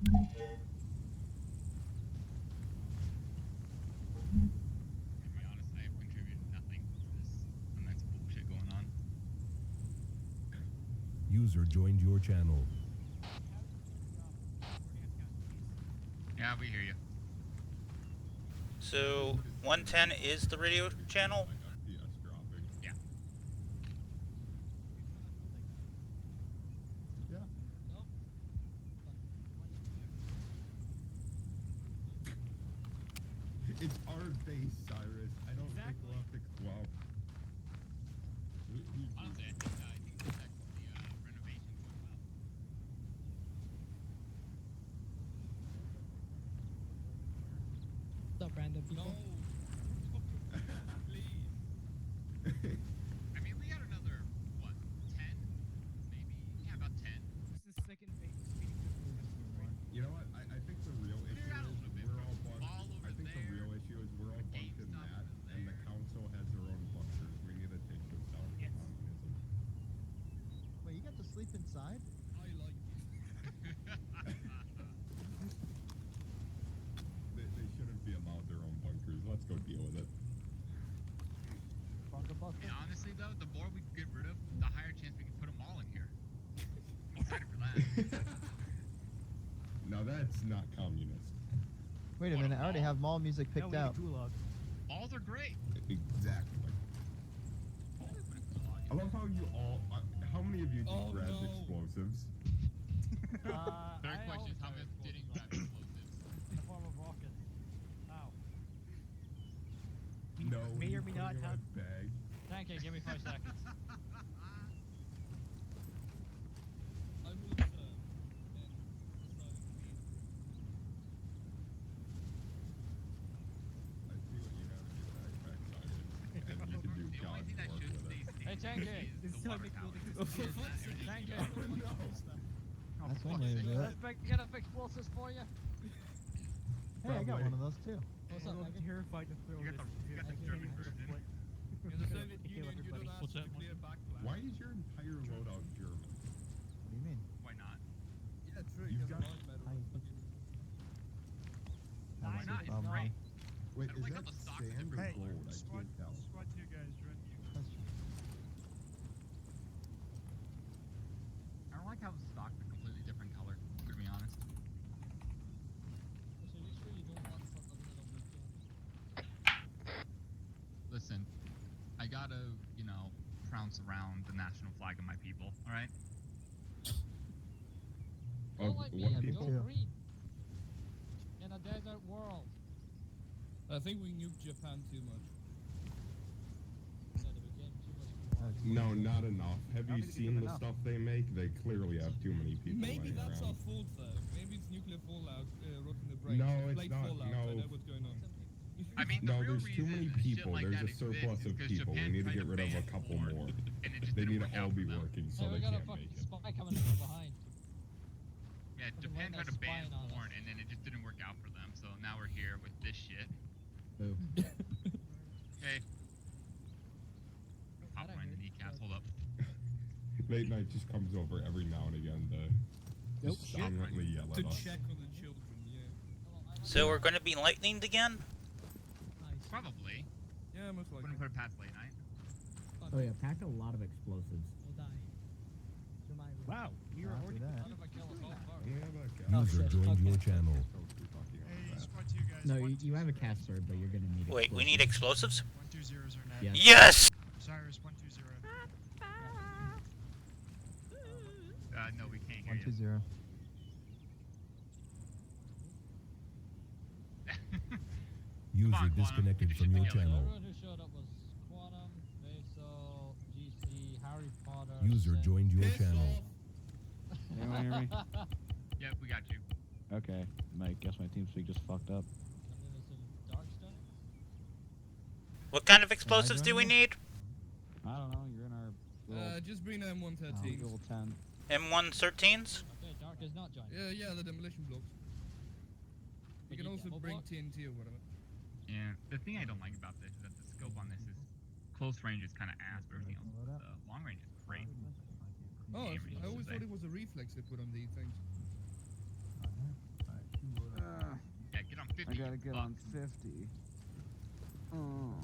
be honest, I have contributed nothing to this immense bullshit going on. User joined your channel. Yeah, we hear you. So 110 is the radio channel? FPS dropping. Yeah. Yeah. It's our base, Cyrus. I don't think we'll have to. Well. Honestly, I think the renovation went well. What's up, random people? Please. I mean, we got another, what, 10? Maybe? Yeah, about 10. This is the second phase. You know what? I think the real issue out a is little bit, we're bro. all bunked. Ball over I think the there. real issue is we're all bunked in GameStop that, over and the there. council has their own bunkers. We need to take this down to Yes. communism. Wait, you got to sleep inside? I like They shouldn't be allowed their own bunkers. Let's go deal with it. Bunker buster? And honestly, though, the more we get rid of, the higher chance we can put them all in here. I'm excited for that. Now that's not communist. Wait a What a minute, I already ball. have mall music picked out. Balls are great. Exactly. I love how you all. How many of you just grabbed explosives? Third question is how many didn't grab explosives? in the form of rockets. Ow. No. May you or may put not it in have. my bag. Thank you, give me 5 seconds. I see what you have in your backpack, Cyrus. And you can do The only God's thing that work should with stay it. safe Hey, thank you. is the water tower. Thank you. Oh, That's for one fuck's way to sake. do it. Let's get up explosives for you. Hey, I got Probably. one of those too. What's up, Megan? terrified to throw You got the German version. In the Soviet Union, you don't ask to clear backflash. Why is your entire loadout German? What do you mean? Why not? Yeah, true. You've You have got- a medal. I- Why That's not? the It's problem. great. Wait, I is like that how the socks are sand or different gold? I Squad, can't tell. squad 2 guys, ready. That's true. I don't like how the stocks are completely different color, to be honest. Listen, I gotta, prounce around the national flag of my people, alright? Of Don't like me, what I'm people? too. Joe Green. In a desert world. I think we nuked Japan too much. Yeah, they became too much. That's No, not enough. Have How you did you seen give the enough? stuff they make? They clearly have too many people Maybe laying that's our around. fault though. Maybe it's nuclear fallout rotting the brain. No, it's Late not, fallout, no. I know what's going on. I mean, No, the real there's too reason many shit people. like There's that a surplus exists is of 'cause people. We Japan need to tried get rid of a ban couple porn, more. And it just They didn't need to work all out be for them. working so Hey, we they got a can't fucking make it. spy coming in from behind. Yeah, Fucking Japan line tried to that's ban spying on us. porn, and then it just didn't work out for them. So now we're here with this shit. Boo. Okay. Pop mine in the kneecaps. Hold up. Late night just comes over every now and again to Nope. just silently yell To at us. check on the children, yeah. So we're going to be lightninged again? Nice. Probably. Yeah, most likely. Wouldn't put it past late night. Oh yeah, pack a lot of explosives. We'll die. To my room. Wow, you're I'll do already. that. What if I kill us all first? We have a Oh, User shit. joined your Okay. channel. Hey, squad 2 guys. No, you have a caster, but you're gonna need. Wait, we need explosives? 120s are net. Yes. Yes! Cyrus 120. No, we can't hear 120. User on, Quantum. disconnected Get your from shit your together. channel. Everyone who showed up was Quantum, Basil, GC, Harry Potter. User Sid. joined your Piss channel. Anyone hear me? Yep, we got you. Okay, guess my TeamSpeak just fucked up. And then there's some Darkstone. What kind of explosives do we need? I don't know, you're in our little, Just bring the M113. little tent. M113s? Okay, Dark is not joined. Yeah, the demolition blocks. You can also bring TNT or whatever. Yeah. The thing I don't like about this is that the scope on this is close range is kind of ass, but everything else. The long range is great. Oh, Aim I range, always should thought say. it was a reflex they put on these things. Yeah, get on 50. I gotta get on 50. Oh.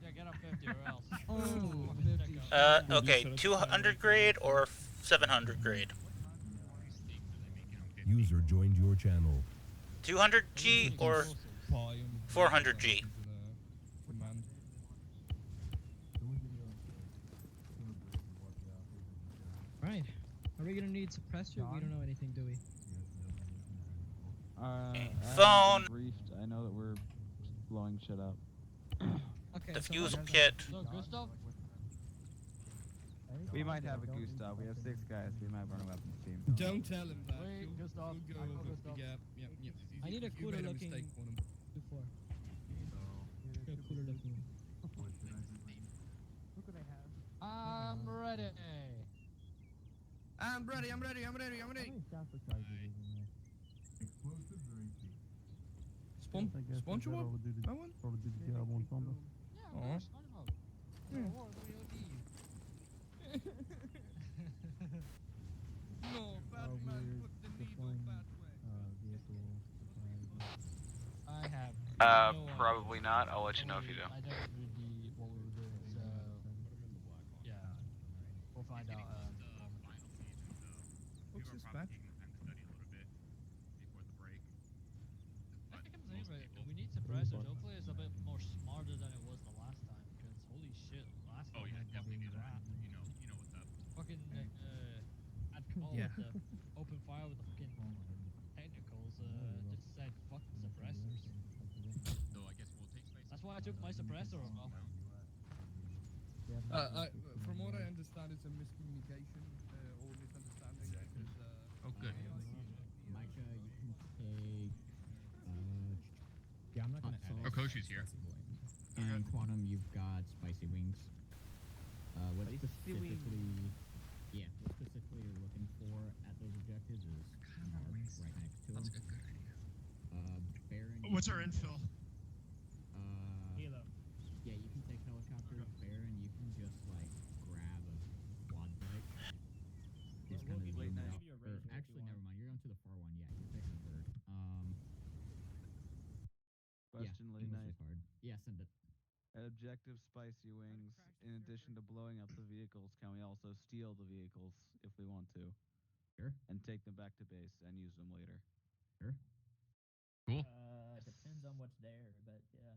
Yeah, get up 50 or else. Oh, Fucking 50. check out. Okay, 200 grade or 700 grade? User joined your channel. 200G or Pie and 400G? Command. Right. Are we gonna need suppressor? We don't know anything, do we? Phone. I haven't been briefed. I know that we're blowing shit up. Okay. Defusal kit. So, Gustav? We might have a Gustav. We have 6 guys. We might run a weapons team. Don't tell him that. Wait, He'll- Gustav, he'll I go know over- Gustav. Yeah. I need a You cooler made a looking mistake on him. before. A cooler looking. I'm ready. I'm ready. Sponsor what? That one? Yeah, Aw. we're smart about it. Yeah. War, what do you need? No, Batman put the needle that way. I have. no Probably idea. not. I'll let you know if you do. I don't read what we were doing, so yeah, we'll find out. What's this patch? I think I'm saying, but we need suppressors. Hopefully, it's a bit more smarter than it was the last time. Because holy shit, last Oh time yeah, was definitely fucking do that. crap. You know what's up. Fucking Yeah. the open fire with the fucking technicals. Just said fuck the suppressors. So I guess we'll take space. That's why I took my suppressor off. From what I understand, it's a miscommunication or misunderstanding. Because, Oh good. Micah, you can take. Yeah, I'm not hot gonna sauce. Oh, Koshu's here. And Quantum, you've got spicy wings. What Spicy specifically? Yeah, what specifically you're looking for at those objectives is marked right next to them. That's a good idea. Baron. What's our infill? Helo. Yeah, you can take helicopters. Baron, you can just like grab a quad bike. Just kind of zoom out. Or, actually, never mind. You're going to the far one. Yeah, you're taking a bird. Question yeah, late English night. is hard. Yeah, send it. At objective spicy wings, in addition to blowing up the vehicles, can we also steal the vehicles if we want to? Sure. And take them back to base and use them later? Sure. Cool. Depends on what's there, but yeah.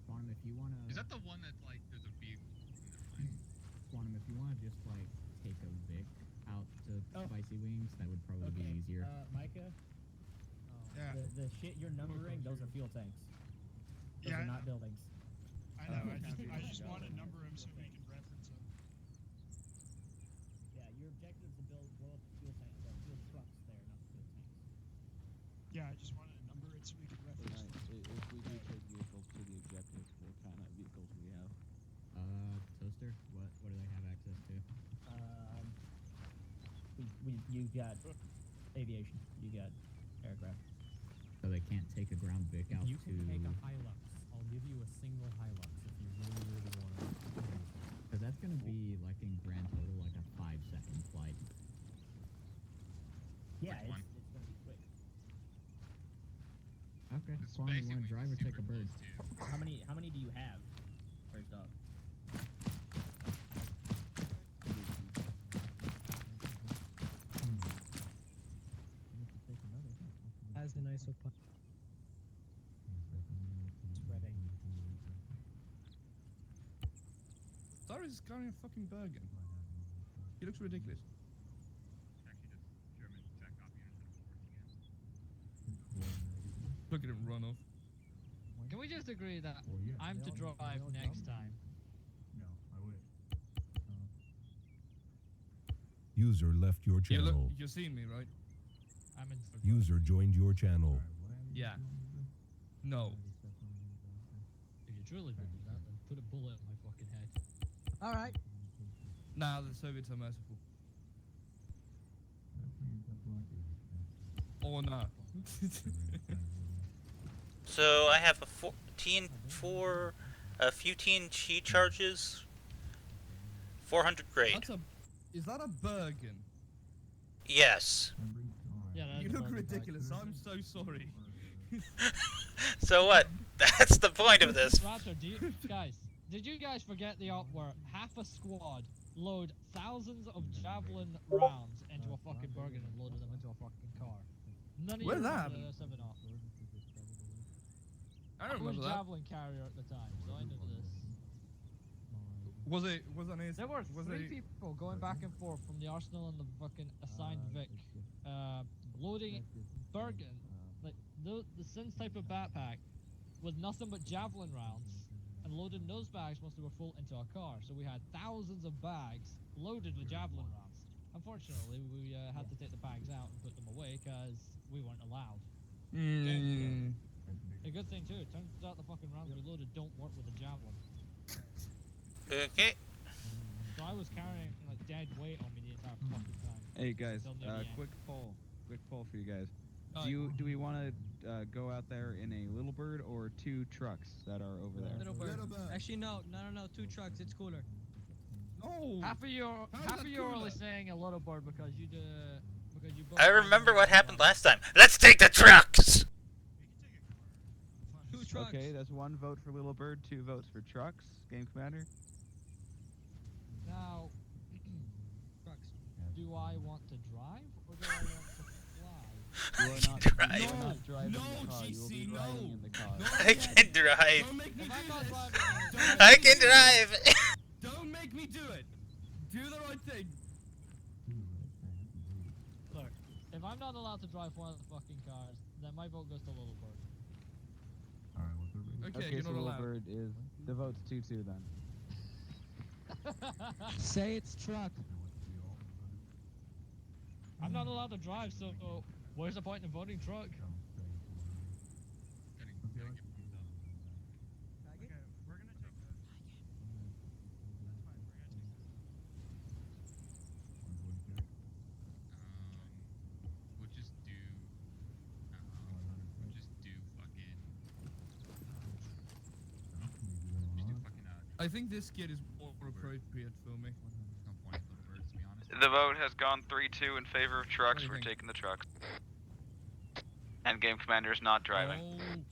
Quantum, if you wanna. Is that the one that's like there's a vehicle? Never mind. Quantum, if you wanna just like take a Vic out to spicy wings, that would probably be easier. Micah, yeah. the shit you're numbering, those are fuel tanks. Those Yeah, are not buildings. I know. I just want to number them so we can reference them. Yeah, your objective is to blow up the fuel tanks, the fuel trucks there, not the fuel tanks. Yeah, I just wanted to number it so we can reference them. If we do take vehicles to the objective, what kind of vehicles we have? Toaster, what do they have access to? You got aviation, you got aircraft. So they can't take a ground Vic out You to. can take a Hilux. I'll give you a single Hilux if you really want to. Because that's gonna be like in grand total like a 5-second flight. Yeah, Which one? it's gonna be quick. Okay. This Quantum, you basically want to drive or take super a bird? close to- How many do you have? First off. Has an isopod. Spreading. Cyrus is carrying a fucking Bergen. He looks ridiculous. Actually, just German jack copy instead of Look at him run off. Can we just agree that I'm to drive next time? User left your Yeah, look, channel. you're seeing me, right? I'm in. User joined your channel. Yeah. No. If you truly believe that, then put a bullet in my fucking head. All right. Nah, the Soviets are merciful. Or not. So I have a few TNT charges, 400 grade. Is that a Bergen? Yes. Yeah, that You is a look burger pack. ridiculous. I'm so sorry. So what? That's the point of this. Raptor, guys, did you guys forget the op where half a squad load thousands of javelin rounds into a fucking burger and loaded them into a fucking car? None of Where's you that remember happened? the 7 op. I don't I was remember that. javelin carrier at the time, so I knew this. Was it on his? There were was three it? people going back and forth from the Arsenal and the fucking assigned Vic, loading Bergen, like the Sins type of backpack, with nothing but javelin rounds, and loading those bags once they were full into a car. So we had thousands of bags loaded with javelin rounds. Unfortunately, we had to take the bags out and put them away because we weren't allowed. A good thing too. It turns out the fucking rounds we loaded don't work with the javelin. Okay. So I was carrying like dead weight on me the entire fucking time. Hey guys, Until near the end. quick poll for you guys. Do we want to go out there in a little bird or 2 trucks that are over there? Little bird. Actually, no. 2 trucks. It's cooler. No. Half of you are only saying a little bird because you both I remember what happened last time. Let's take the trucks! 2 trucks. Okay, that's 1 vote for little bird, 2 votes for trucks. Game commander. Now, do I want to drive or do I want to fly? You are not, Drive. you are not driving No, the car. You will be GC, no. riding in the car. I can drive. Don't make me If do I'm not this. driving, I can drive. Don't make me do it. Do the right thing. look, if I'm not allowed to drive one of the fucking cars, then my vote goes to Little Bird. Okay, Okay, you're so not little allowed. bird is the vote's 2-2 then. Say it's truck. I'm not allowed to drive, so where's the point in voting truck? We'll just do fucking. I think this kid is more appropriate for me. No point, little birds, to be honest. The vote has gone 3-2 in favor of trucks. What do you We're think? taking the trucks. And game commander is not driving. Oh, No.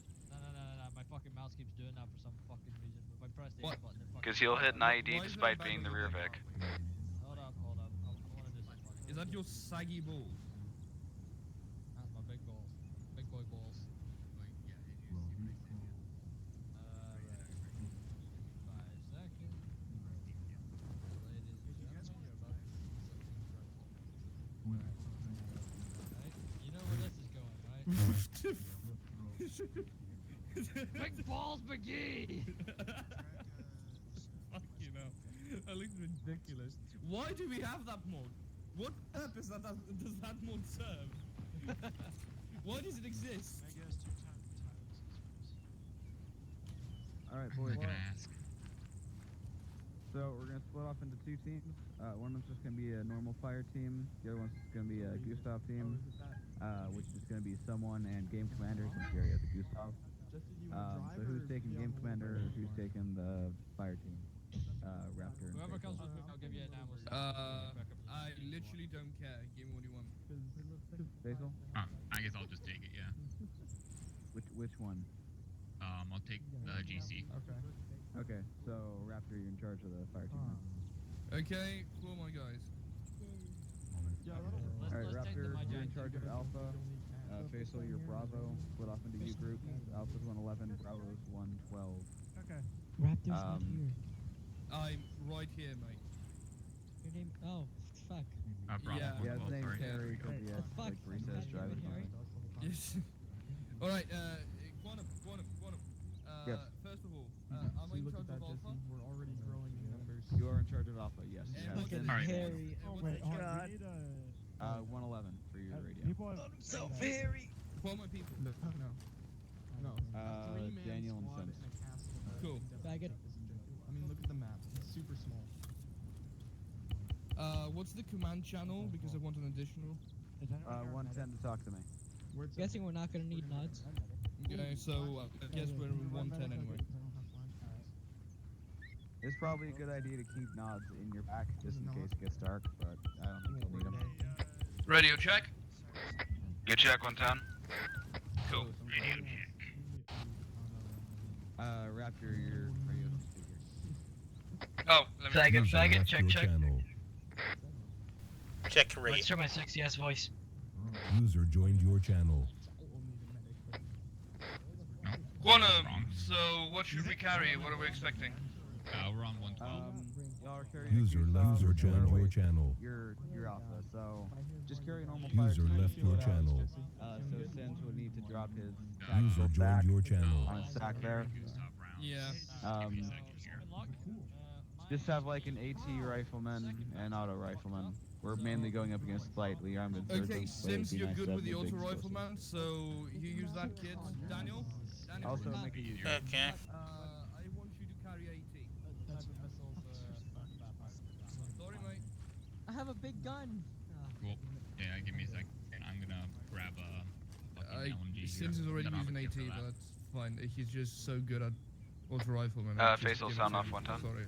My fucking mouse keeps doing that for some fucking reason. If I press the What? X button, it fucking. Because he'll hit an Why IED is despite there a being the bag rear of Vic. Hold up. I want to do something. is that your saggy balls? That's my big balls. Big boy balls. Like, yeah, it is. You pretty safe, Right. 5 seconds. Ladies and gentlemen, you're about to see something dreadful. Right? You know where this is going, right? Big balls McGee! Fuck you know. That looks ridiculous. Why do we have that mod? What purpose does that mod serve? Why does it exist? Alright, I boys. was gonna ask. So we're gonna split off into 2 teams. One of them's just gonna be a normal fire team. The other one's just gonna be a Gustav team, which is gonna be someone and game commander since Gary has a Gustav. So who's taking game commander? Who's taking the fire team? Raptor. and Whoever Faisal. comes with me, I'll give you an ammo. I literally don't care. Give me what you want. Faisal? I guess I'll just take it, yeah. Which one? I'll take the GC. Okay, so Raptor, you're in charge of the fire team. Okay, cool, my guys. Alright, Let's take Raptor, my you're in giant charge of Alpha. Faisal, you're Bravo. Split off into U groups. Alpha's 111, Bravo's 112. Raptor's not Um, here. I'm right here, mate. Your name? Oh, fuck. Bravo. Yeah. Yeah, his Oh, name's sorry. Harry because he Oh, has fuck. like recess Fuck, driving Harry. by. Yes. Alright, Quantum. Yes. First of all, am I in charge of Alpha? We're already growing in numbers. You are in charge of Alpha, yes. And yes. what's Fucking the- Alright. Harry. and Oh what's my the- god. 111 for your radio. People have So said that. very. Who are my people? No. Daniel and squad Sims. in a castle. Cool. Faggot. I mean, look at the map. It's super small. What's the command channel? Because I want an additional. 110 to talk to me. Guessing we're not gonna need nods. Okay, so I guess we're in 110 anyway. It's probably a good idea to keep nods in your back just in case it gets dark, but I don't think you'll need them. Radio check. Good check, 110. Cool. Radio check. Raptor, your radio speaker. Oh, let me... User left your channel. Check your Let's radio. hear my sexy ass voice. User joined your channel. Quantum, so what should we carry? What are we expecting? We're on 112. Y'all are carrying User a left your joined your channel. You're Alpha, so just carry a normal fire User team. left your channel. So Sins would need to drop his User joined your channel. on his sack there. Yeah. Just have like an AT rifleman and auto rifleman. We're mainly going up against lightly armed insurgents. Okay, so it'd since be you're nice good to have with the big auto explosives. rifleman, so you use that kit, Daniel. Also make a user. Okay. I want you to carry AT. Sorry, mate. I have a big gun. Cool. Yeah, give me a sec. I'm gonna grab a fucking LMG. Since he's already using AT, but that's fine. He's just so good at auto rifleman. Facial sound off 110. Sorry.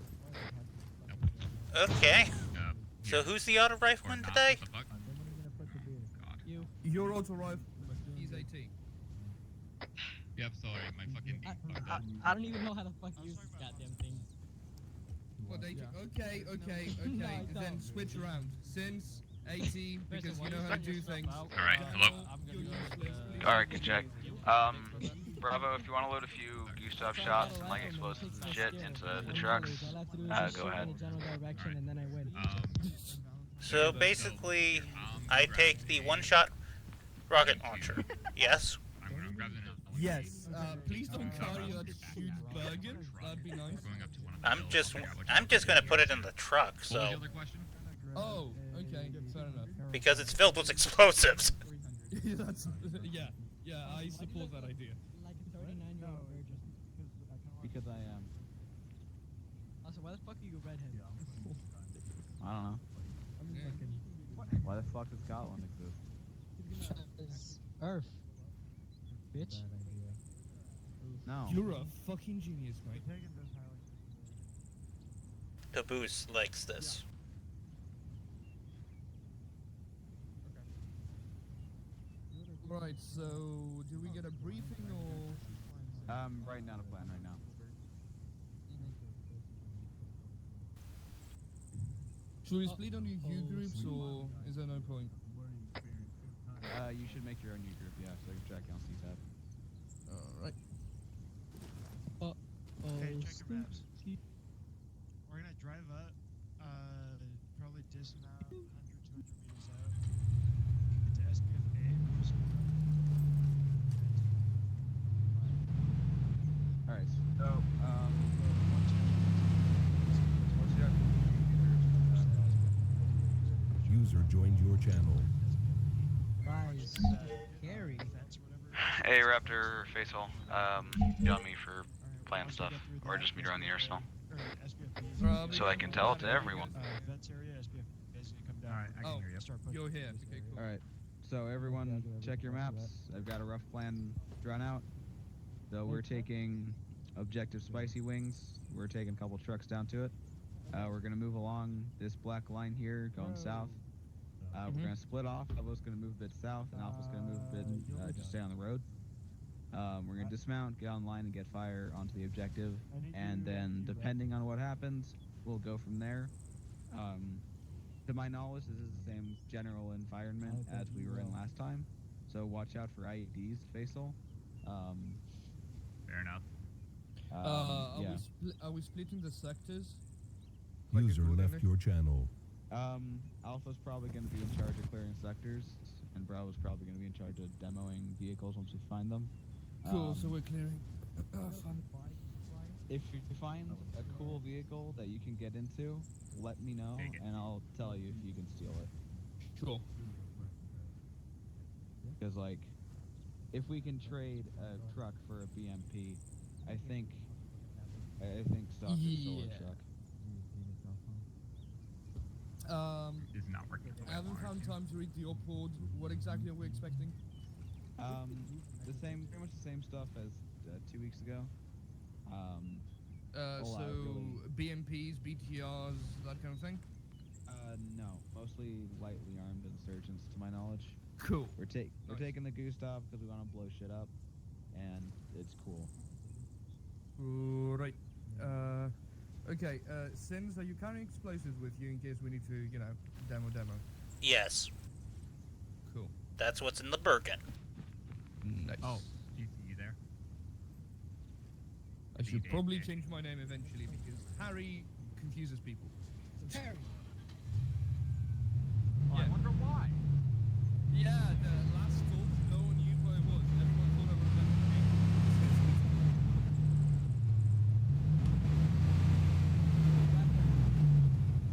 Okay. So who's the auto rifleman today? Your auto rifle. He's AT. Yep, sorry, my fucking fucked up. I don't even know how to fuck use this goddamn thing. What AT? Okay. Then switch around. Since AT, because you know how to do things. Alright, hello. Alright, good check. Bravo, if you want to load a few Gustav shots and like explosives and shit into the trucks, go ahead. So basically, I take the one-shot rocket launcher. Yes? I'm grabbing it. Yes. Please don't carry that huge Bergen. That'd be nice. I'm just gonna put it in the truck, What was so... the other question? Oh, okay, fair enough. Because it's filled with explosives. That's, yeah, I support that idea. Like a 39-year-old virgin. Because I am. Also, why the fuck are you a redhead? I don't know. Why the fuck does Scotland exist? Earth. Bitch. No. You're a fucking genius, mate. Caboose likes this. Right, so do we get a briefing or? Writing down a plan right now. Should we split on your U groups or is there no point? You should make your own U group, yeah, so you can track on CTAB. Alright. Okay, check your maps. We're gonna drive up, probably dismount 100, 200 meters out. Get to SPF A. Alright, so, User joined your channel. Rise. Carry. Hey, Raptor, Facial, you on me for plan stuff, or just meet her on the arsenal. So I can tell it to everyone. Alright, I can hear you. You're here. Okay, cool. Alright, so everyone check your maps. I've got a rough plan drawn out. So we're taking objective Spicy Wings. We're taking a couple trucks down to it. We're gonna move along this black line here, going south. We're gonna split off. Alpha's gonna move a bit south, and Alpha's gonna move a bit, just stay on the road. We're gonna dismount, get online, and get fire onto the objective. And then, depending on what happens, we'll go from there. To my knowledge, this is the same general environment as we were in last time. So watch out for IEDs, Faisal. Fair enough. Are we splitting the sectors? User left your channel. Alpha's probably going to be in charge of clearing sectors, and Bravo's probably going to be in charge of demoing vehicles once we find them. Cool, so we're clearing. Fun. If you find a cool vehicle that you can get into, let me know, and I'll tell you if you can steal it. Sure. Because, like, if we can trade a truck for a BMP, I think Stalker stole a truck. Is not working. I haven't found time to read the op-ord. What exactly are we expecting? Pretty much the same stuff as 2 weeks ago. So BMPs, BTRs, that kind of thing? No, mostly lightly armed insurgents, to my knowledge. Cool. We're taking the Gustav because we want to blow shit up, and it's cool. Right. Okay. Sins, are you carrying explosives with you in case we need to, you know, demo? Yes. Cool. That's what's in the Birkin. Nice. Oh, you there? I should probably change my name eventually because Harry confuses people. Harry. Oh, I wonder why. Yeah, the last talk, no one knew who I was. Everyone thought I was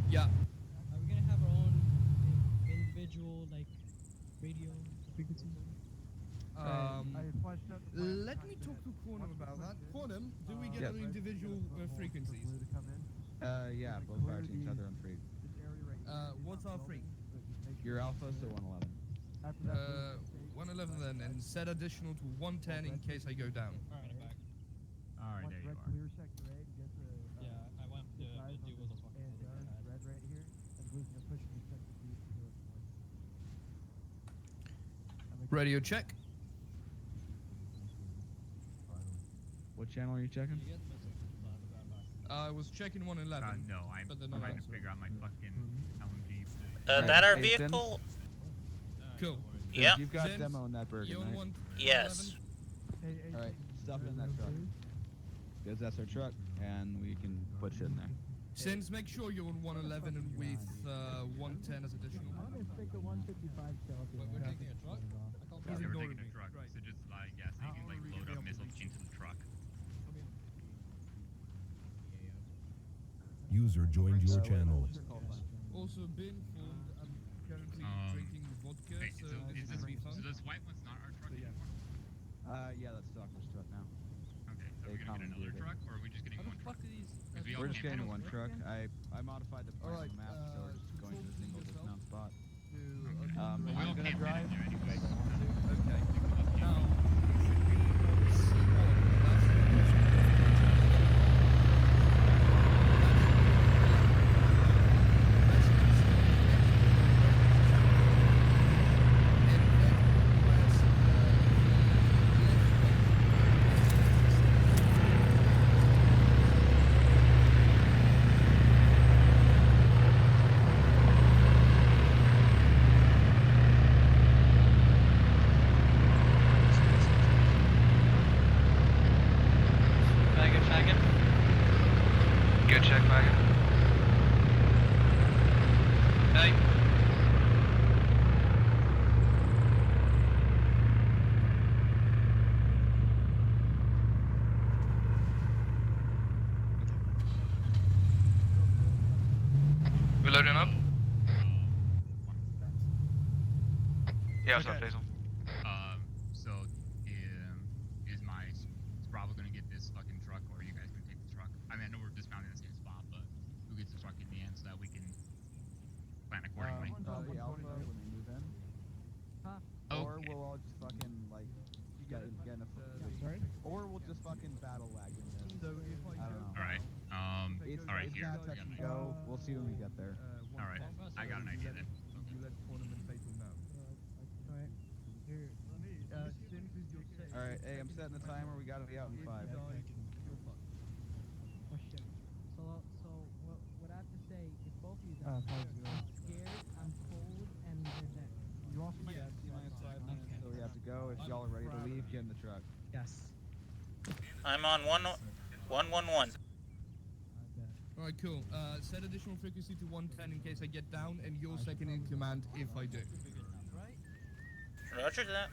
Yeah. Are we gonna have our own individual like radio frequency? Let me talk to Quantum about that. Quantum, do we get our individual frequencies? Yeah, both fire teams have their own free. What's our free? Your alpha, so 111. 111 then, and set additional to 110 in case I go down. Alright, I'm back. Alright, there you are. Yeah, I went to deal with a fucking Radio check. What channel are you checking? I was checking 111. No, I'm trying to figure out my fucking LMG. That our vehicle? Cool. Yeah. You've got demo in that Bergen, right? Yes. Alright, stuff it in that truck. Because that's our truck, and we can put shit in there. Sins, make sure you're on 111 and with 110 as additional. We're taking a truck? Yeah, we're taking a truck, so just like, yeah, so you can like load up missiles into the truck. User joined your channel. Also, been informed, I'm currently drinking vodka, Wait, so so this is will this, be fun. so this white one's not our truck anymore? Yeah, that's Doctor's truck now. Okay, so we're gonna get another truck, or are we just getting one truck? We're just getting one truck. I modified the part of the map, so we're just going to the single dismount spot. I'm gonna drive. Okay. Now, loading up? Yeah, what's up, Faisal? So, is my Bravo gonna get this fucking truck, or are you guys gonna take the truck? I mean, I know we're dismounting in the same spot, but who gets the truck in the end so that we can plan accordingly? The alpha when they move in. Or we'll all just fucking like get in a or we'll just fucking battle lag in there. I don't know. Alright, It's alright, it's here. not touch and go. We'll see when we get there. Alright, I got an idea then. You let Quantum and Fatal know. Alright, hey, I'm setting the timer. We gotta be out in 5. Question. So what I have to say is both of you guys I'm scared, I'm cold, and they're dead. You also got T-minus 5 minutes, so we have to go. If y'all are ready to leave, get in the truck. Yes. I'm on 111. Alright, cool. Set additional frequency to 110 in case I get down, and you're second in command if I do. Roger that.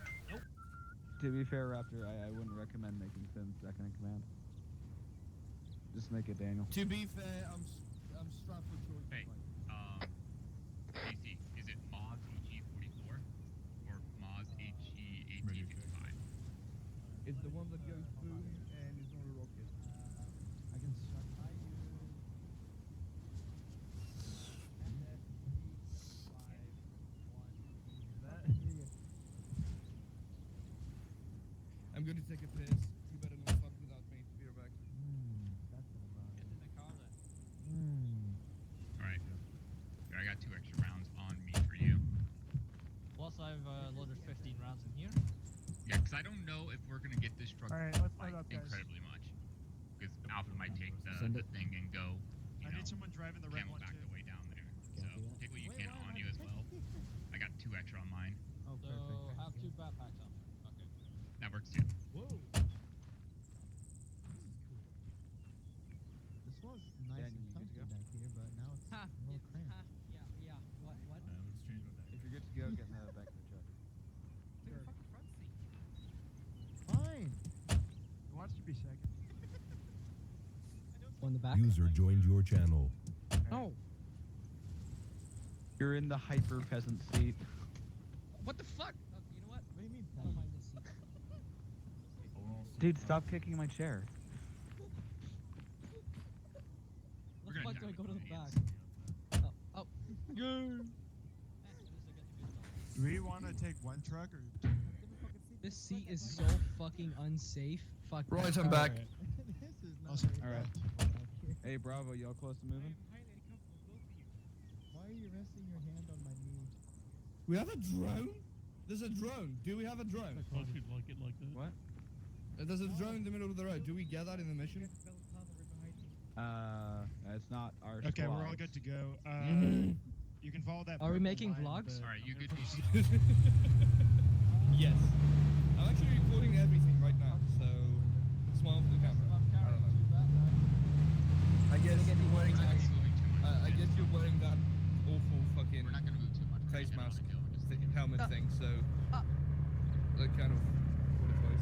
To be fair, Raptor, I wouldn't recommend making Finn second in command. Just make it Daniel. To be fair, I'm strapped for choice. Hey, DC, is it Moz HE44 or Moz HE1855? It's the one that goes boom and is not a rocket. I'm going to take a piss. You better not fuck without me. Be right back. Alright. I got 2 extra rounds on me for you. Plus, I've loaded Yeah, because I don't know if we're gonna get this truck Alright, let's load up, guys. incredibly much. Because Alpha might take the thing and go, I need someone driving the red one back too. the way down there. So take what you can on you as well. I got 2 extra on mine. Oh, So have 2 backpacks on. Okay. That works too. Whoa. This was nice and comfy back here, but now it's a little cramped. Yeah. What? If you're good to go, get in the back of the truck. Take a fucking front seat. Fine. Who wants to be second? On the back. User joined your channel. No. You're in the hyper peasant seat. What the fuck? You know what? What do you mean? I don't mind this seat. Dude, stop kicking my chair. What the fuck do I go to the back? Oh. Do we want to take one truck or two? This seat is so fucking unsafe. Fuck. Right, I'm back. This is not Also, very Alright. comfortable back here. Hey, Bravo, y'all close to moving? Why are you resting your hand on my knee? We have a drone? There's a drone. Do we have a drone? I should like it like that. What? There's a drone in the middle of the road. Do we get that in the mission? It's not our Okay, squad. we're all good to go. You can follow that. Are we purple making line, vlogs? but- Alright, you good? Yes. I'm actually recording everything right now, so smile for the camera. I don't know. I guess you're wearing that. I guess you're wearing that awful fucking We're not gonna move too much. We're face gonna mask, get on the hill and just- helmet thing, so that kind of what it was.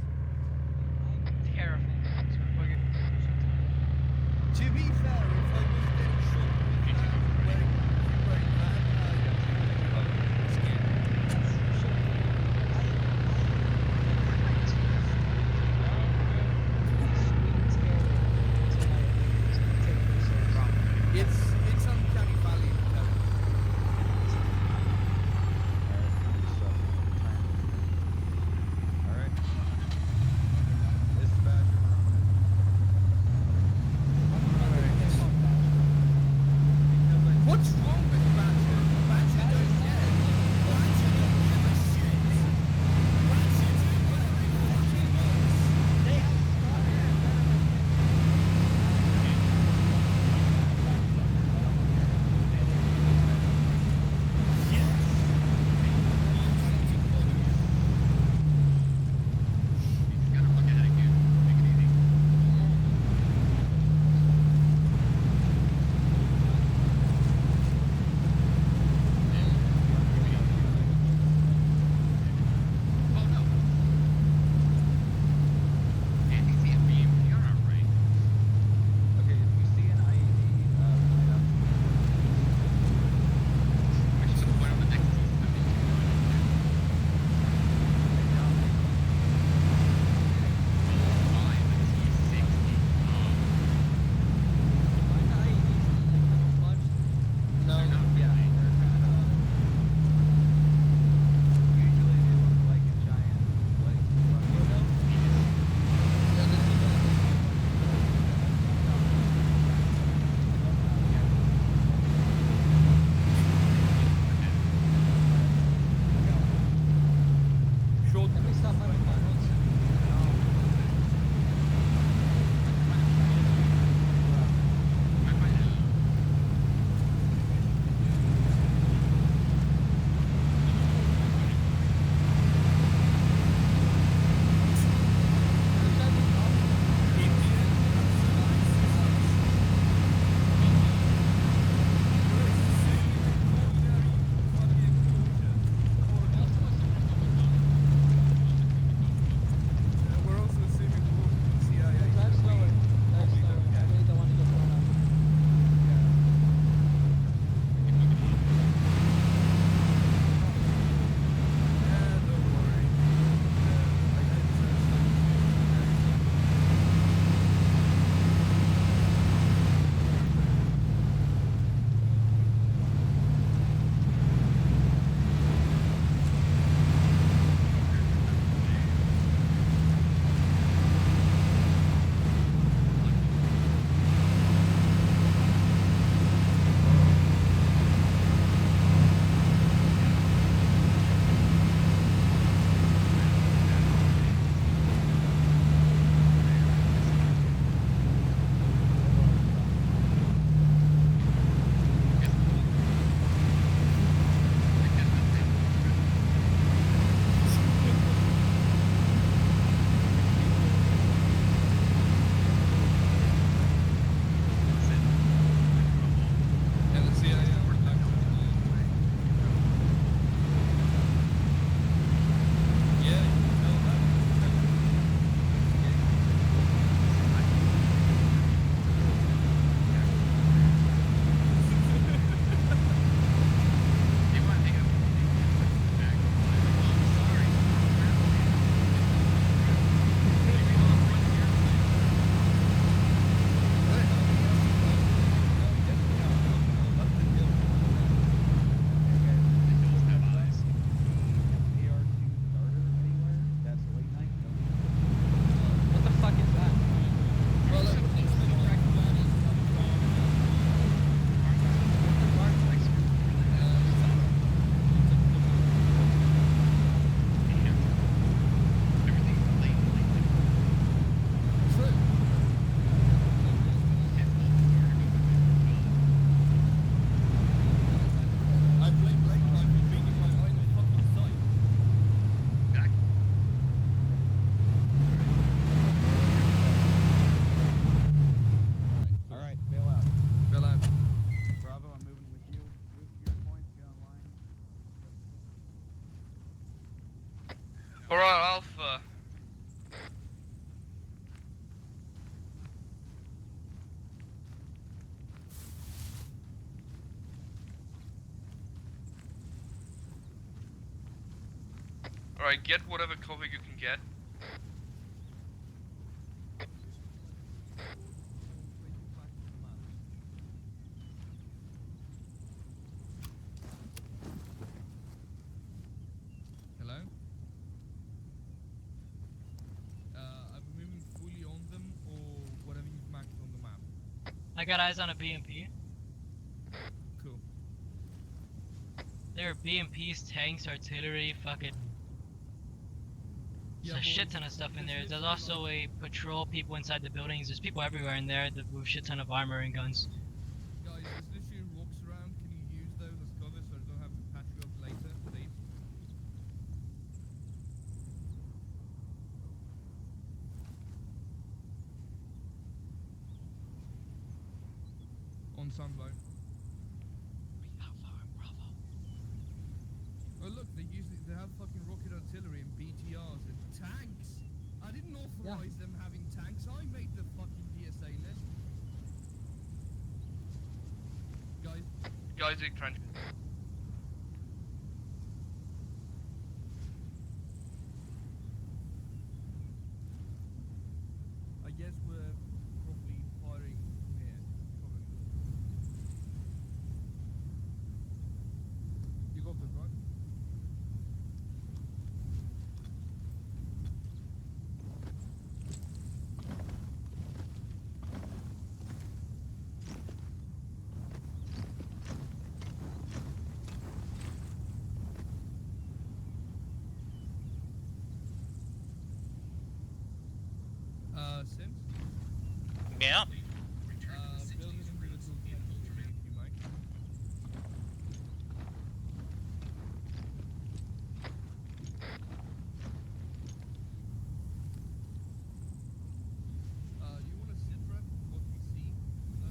Terrifying. To be fair, if I was getting shot wearing that, it's uncanny valley. Alright. This is bad. Alright, Alpha. Alright, get whatever cover you can get. Hello? Are we moving fully on them or whatever you've marked on the map? I got eyes on a BMP. Cool. There are BMPs, tanks, artillery, fucking. There's a shit ton of stuff in there. There's also a patrol, people inside the buildings. There's people everywhere in there with a shit ton of armor and guns. Guys, there's literally rocks around. Can you use those as cover so I don't have to patch you up later, please? On standby. Oh look, they have fucking rocket artillery and BTRs and tanks. I didn't authorize them having tanks. I made the fucking PSA list. Guys, are trying to. I guess we're probably firing from here. You got this, right? Sims? Yeah. Build an individual vehicle for me if you might. Do you want to sit rep what we see? No?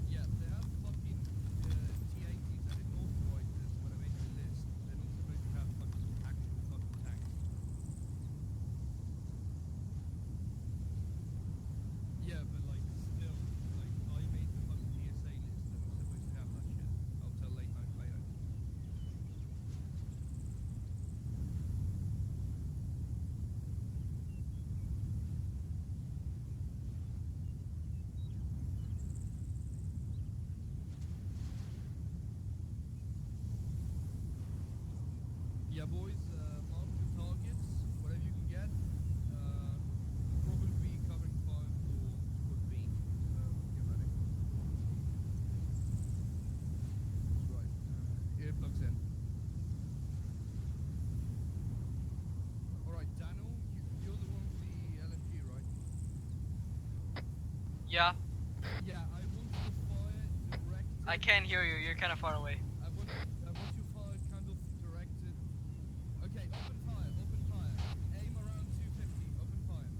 Yeah, they have fucking T-80s. I didn't authorize this when I made the list. They're not supposed to have fucking actual fucking tanks. Yeah, but like still, like I made the fucking PSA list and we're supposed to have that shit. I'll tell late night later. Yeah, boys, mark the targets, whatever you can get. Probably be covering fire for squad B, so get ready. Right, earplugs in. Alright, Daniel, you're the one with the LMG, right? Yeah, Yeah, I want you to fire directed. I can't hear you. You're kind of far away. I want you to fire kind of directed. Okay, open fire, open fire. Aim around 250, open fire.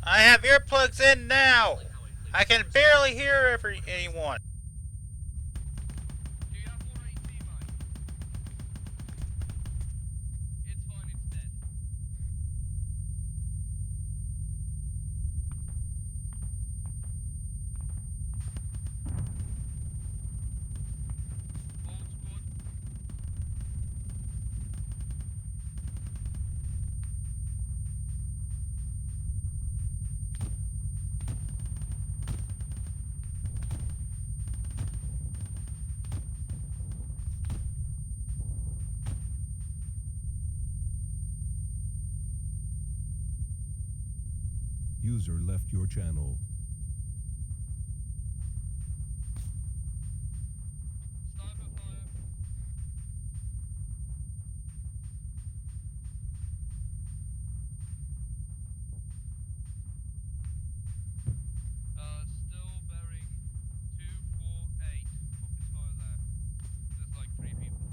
I have earplugs in now. I can barely hear anyone. Do you have more AC, Mike? It's fine, it's dead. Old squad. User left your channel. Sniper fire. Still bearing 248. Focus fire there. There's like 3 people.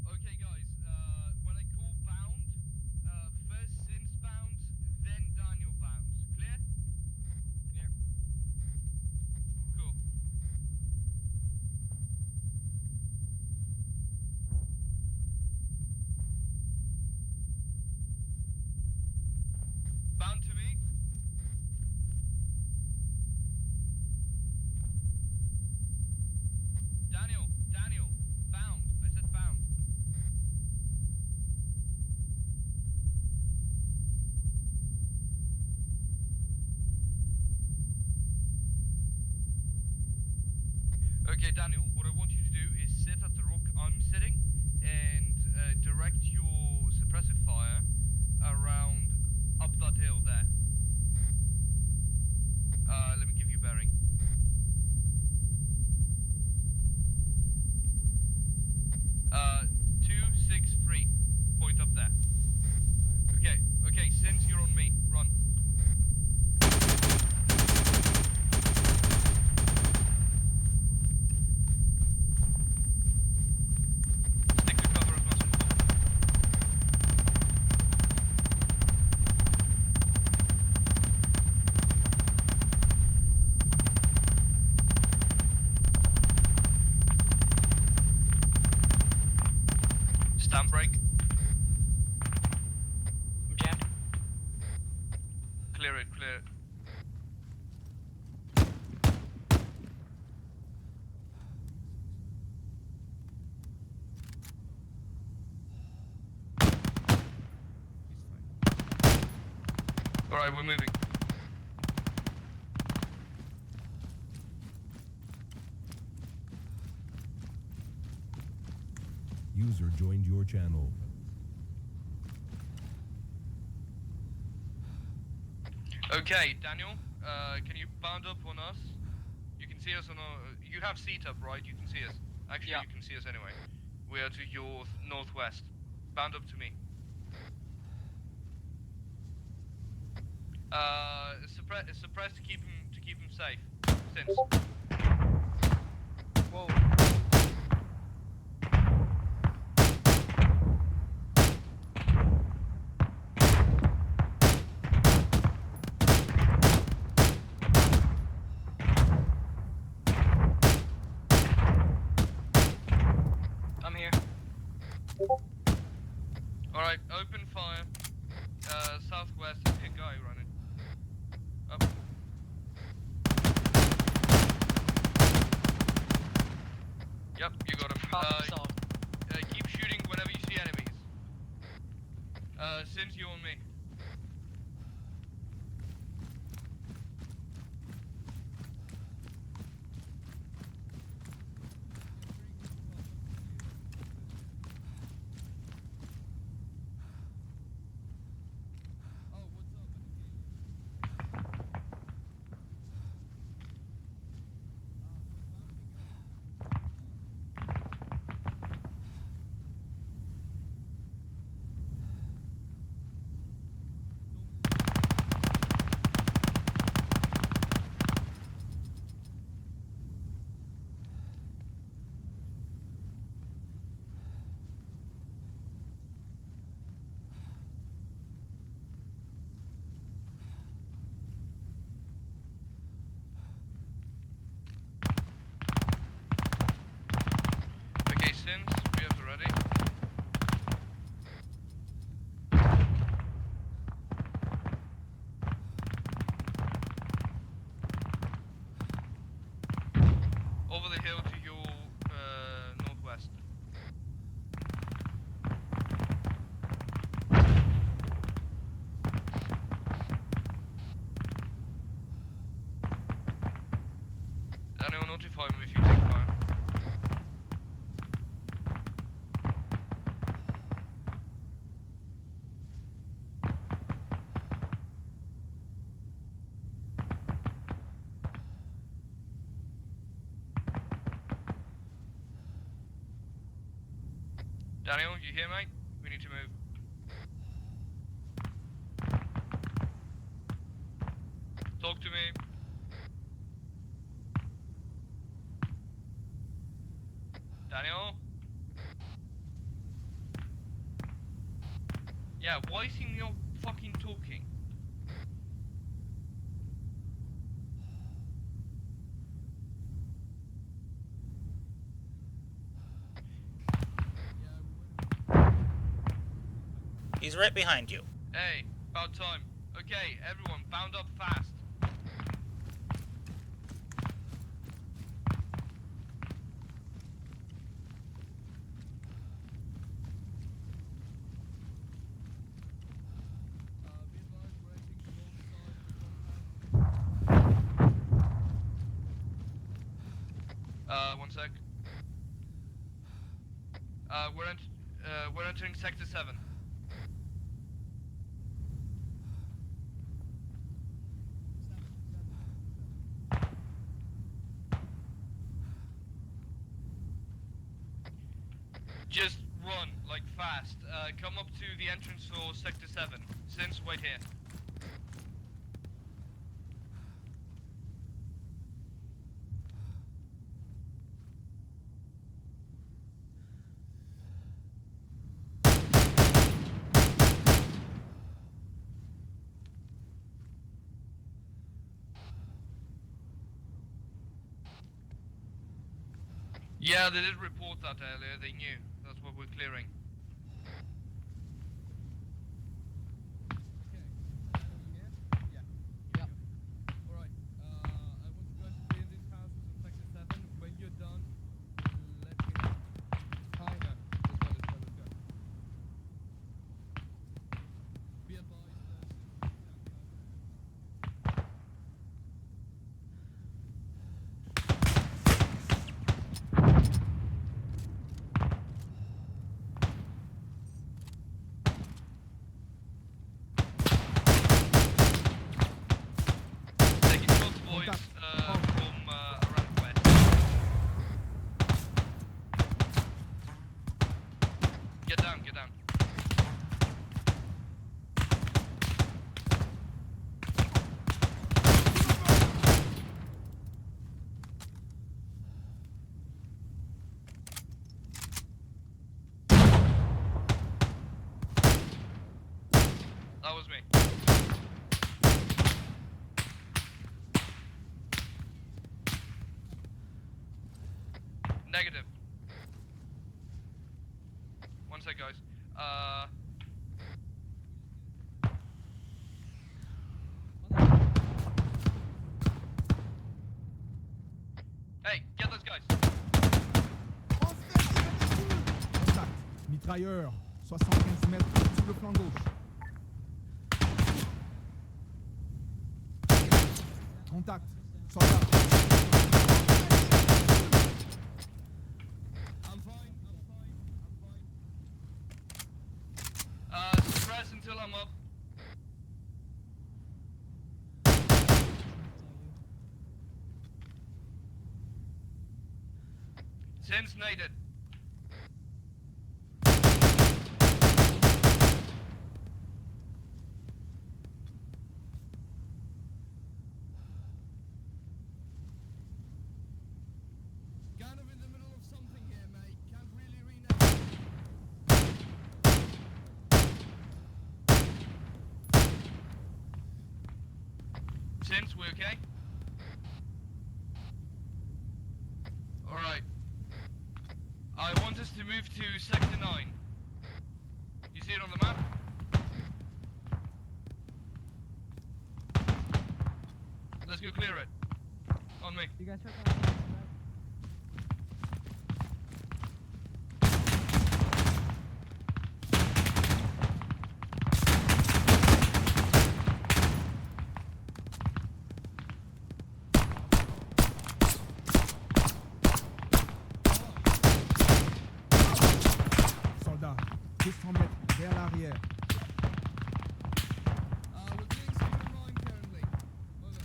Okay, guys. When I call bound, first Sin's bound, then Daniel bound. Clear? Clear. Cool. Bound to me. Daniel, bound. I said bound. Okay, Daniel, what I want you to do is sit at the rock I'm sitting and direct your suppressive fire around up that hill there. Let me give you bearing. 263. Point up there. Okay, since you're on me, run. Stick to cover as much as possible. Stand break. I'm jammed. Clear it. Alright, we're moving. User joined your channel. Okay, Daniel, can you bound up on us? You can see us on our... You have seat up, right? You can see us. Actually, Yeah. You can see us anyway. We are to your northwest. Bound up to me. Suppress to keep him safe. Since. Whoa. I'm here. Alright, open fire. Southwest, I see a guy running. Up. Yep, you got him. Keep shooting whenever you see enemies. Since you on me. Daniel, you here, mate? We need to move. Talk to me. Daniel? Yeah, why is he not fucking talking? He's right behind you. Hey, about time. Okay, everyone, bound up fast. One sec. We're entering Sector 7. Just run, like fast. Come up to the entrance for Sector 7. Since, wait here. Yeah, they did report that earlier, they knew. That's what we're clearing. That was me. Negative. One sec, guys. Hey, get those guys. Contact. Mitrailleur. 75 mètres sur le flanc gauche. Contact. Soldat. Suppress until I'm up. Since needed. Kind of in the middle of something here, mate. Can't really rename. Since, we okay? Alright. I want us to move to Sector 9. You see it on the map? Let's go clear it. On me. You guys check out. Soldat. 200 mètres vers l'arrière. We're doing Sector 9 currently. Over.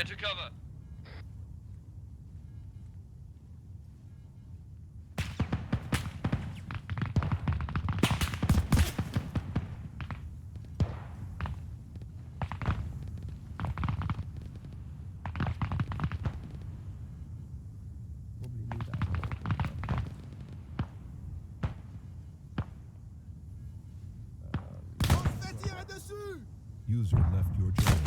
Get to cover. User left your channel.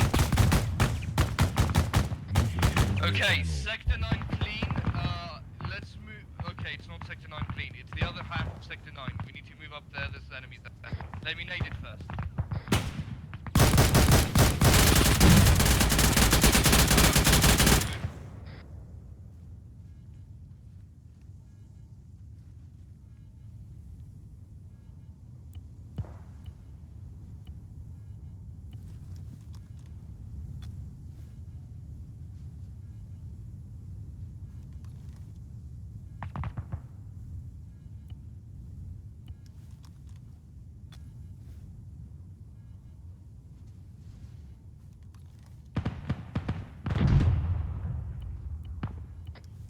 Okay, Sector 9 clean. Let's move. Okay, it's not Sector 9 clean. It's the other half of Sector 9. We need to move up there. There's enemies there. Let me nade it first.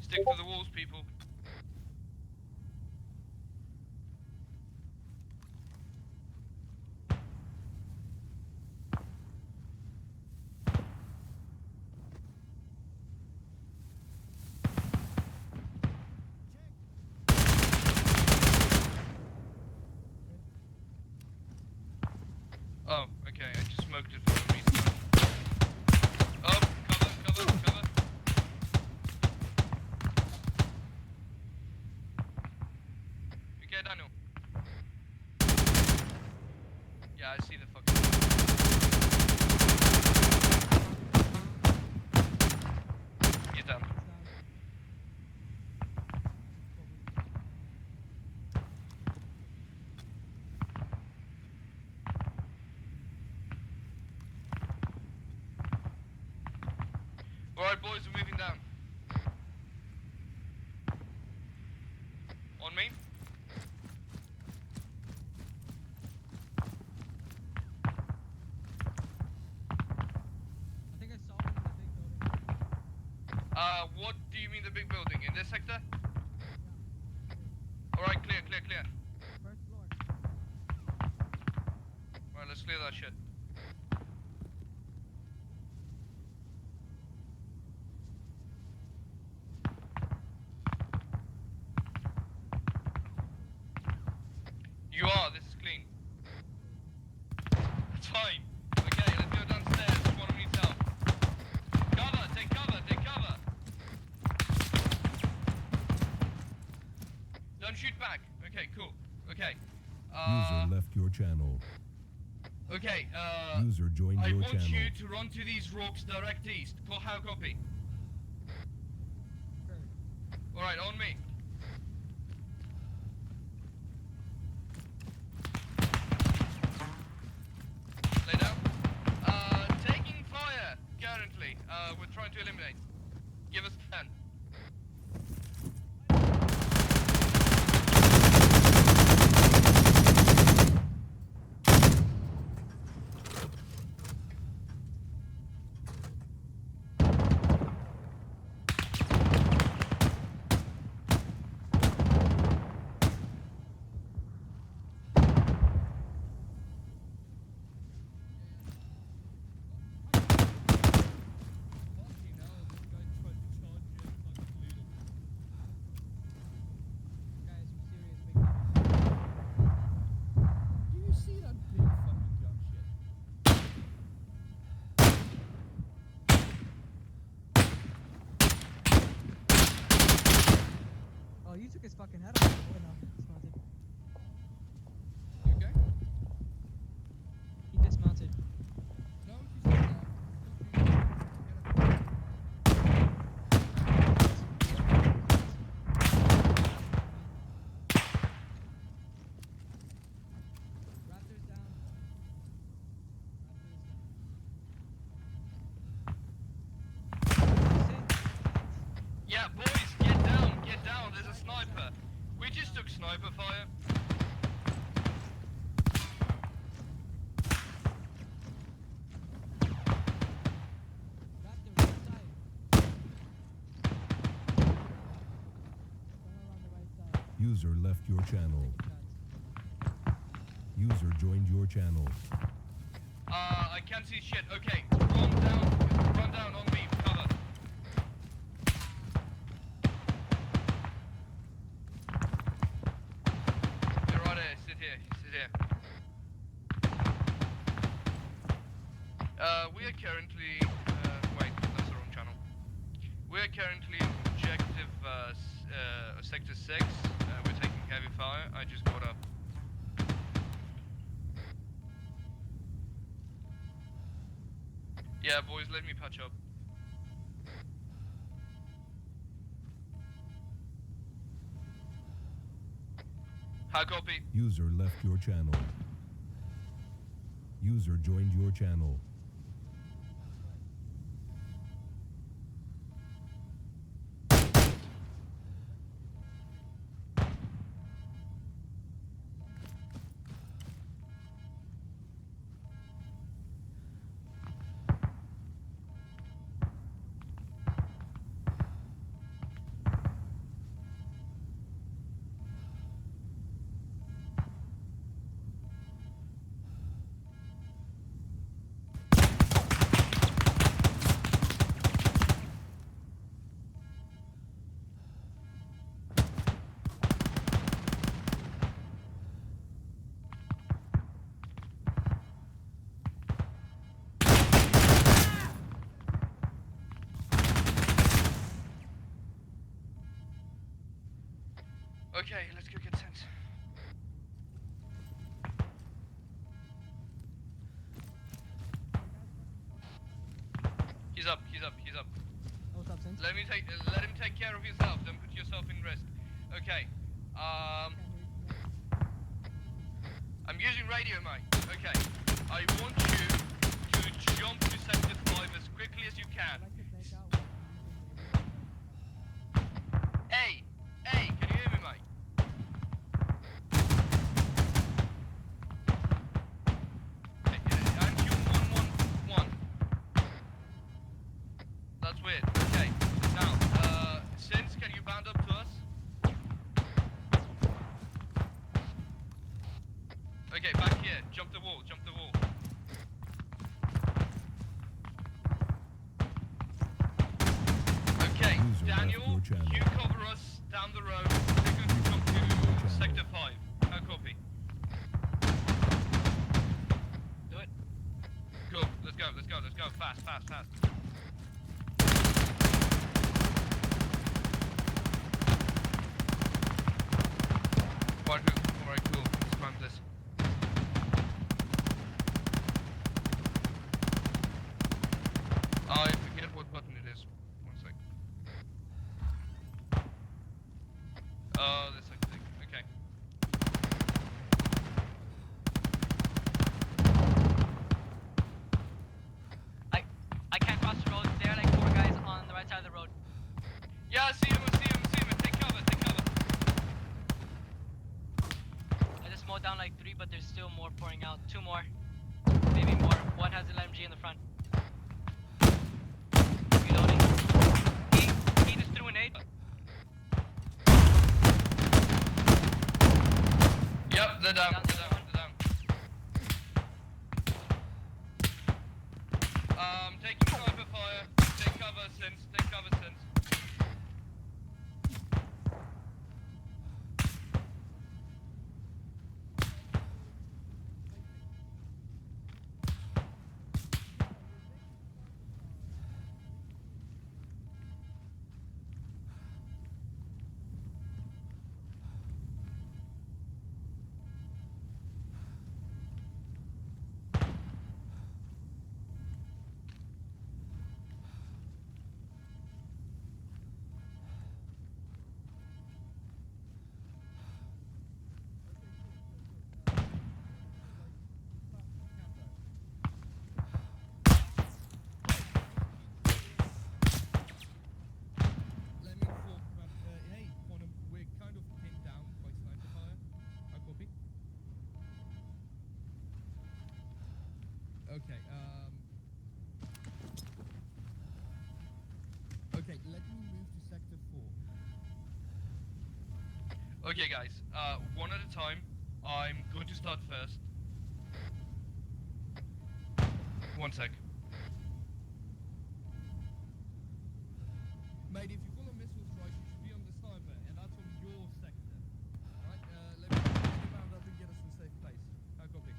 Stick to the walls, people. Oh, okay, I just smoked it for no reason. Oh, cover. Okay, Daniel. Yeah, I see the fucking... He's down. Alright, boys, we're moving down. On me? I think I saw one in the big building. What do you mean the big building? In this sector? Alright, clear. First floor. Alright, let's clear that shit. You are, this is clean. It's fine. Okay, let's go downstairs. One of needs help. Take cover. Don't shoot back. Okay, cool. Okay. User left your channel. Okay, User joined I your want channel. you to run to these rocks direct east. How copy? Alright, on me. Lay down. Taking fire currently. We're trying to eliminate. Give us 10. Oh, you took his fucking head off. Oh, no, dismounted. You okay? He dismounted. No, he's not. Raptors down. Yeah, boys, get down. There's a sniper. We just took sniper fire. Raptor, right side. User left your channel. User joined your channel. I can't see shit. Okay, run down on me, cover. You're right here, sit here. We are currently, wait, that's the wrong channel. We are currently in objective, sector 6. We're taking heavy fire. I just got up. Yeah, boys, let me patch up. How copy? User left your channel. User joined your channel. Okay, let's go get sent. He's up. What's up, Sense? Let him take care of yourself, then put yourself in rest. Okay, I'm using radio, mate. Okay, I want you to jump to sector 5 as quickly as you can. Hey, can you hear me, mate? And you 111. That's weird. Okay, now, Sins, can you bound up to us? Okay, back here. Jump the wall. Okay, User Daniel, left your channel. you cover us down the road. We're going to jump to sector 5. How copy? Do it. Cool, let's go. Fast. Alright, cool. Let's climb this. I forget what button it is. One sec. This I think. Okay. I can't cross the road. There are like 4 guys on the right side of the road. Yeah, I see him. Take cover. I just mowed down like 3, but there's still more pouring out. 2 more. Maybe more. One has an LMG in the front. Reloading. He just threw an 8. Yep, they're down. Taking sniper fire. Take cover, Sins. Okay, let me move to sector 4. Okay, guys. One at a time. I'm going to start first. 1 sec. Mate, if you've got a missile strike, you should be on the sniper, and that's on your sector. Alright, let me round up and get us to a safe place. How copy?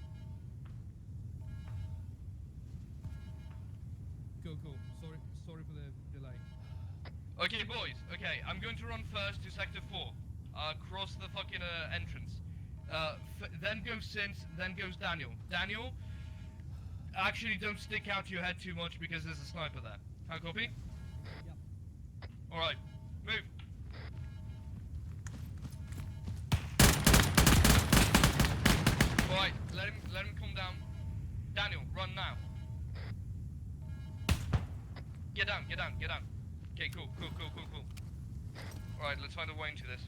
Cool. Sorry for the delay. Okay, boys. Okay, I'm going to run first to sector 4. Cross the fucking entrance. Then goes Sins, then goes Daniel. Daniel, actually don't stick out your head too much because there's a sniper there. How copy? Yep. Alright, move. Alright, let him come down. Daniel, run now. Get down. Okay, cool. Alright, let's find a way into this.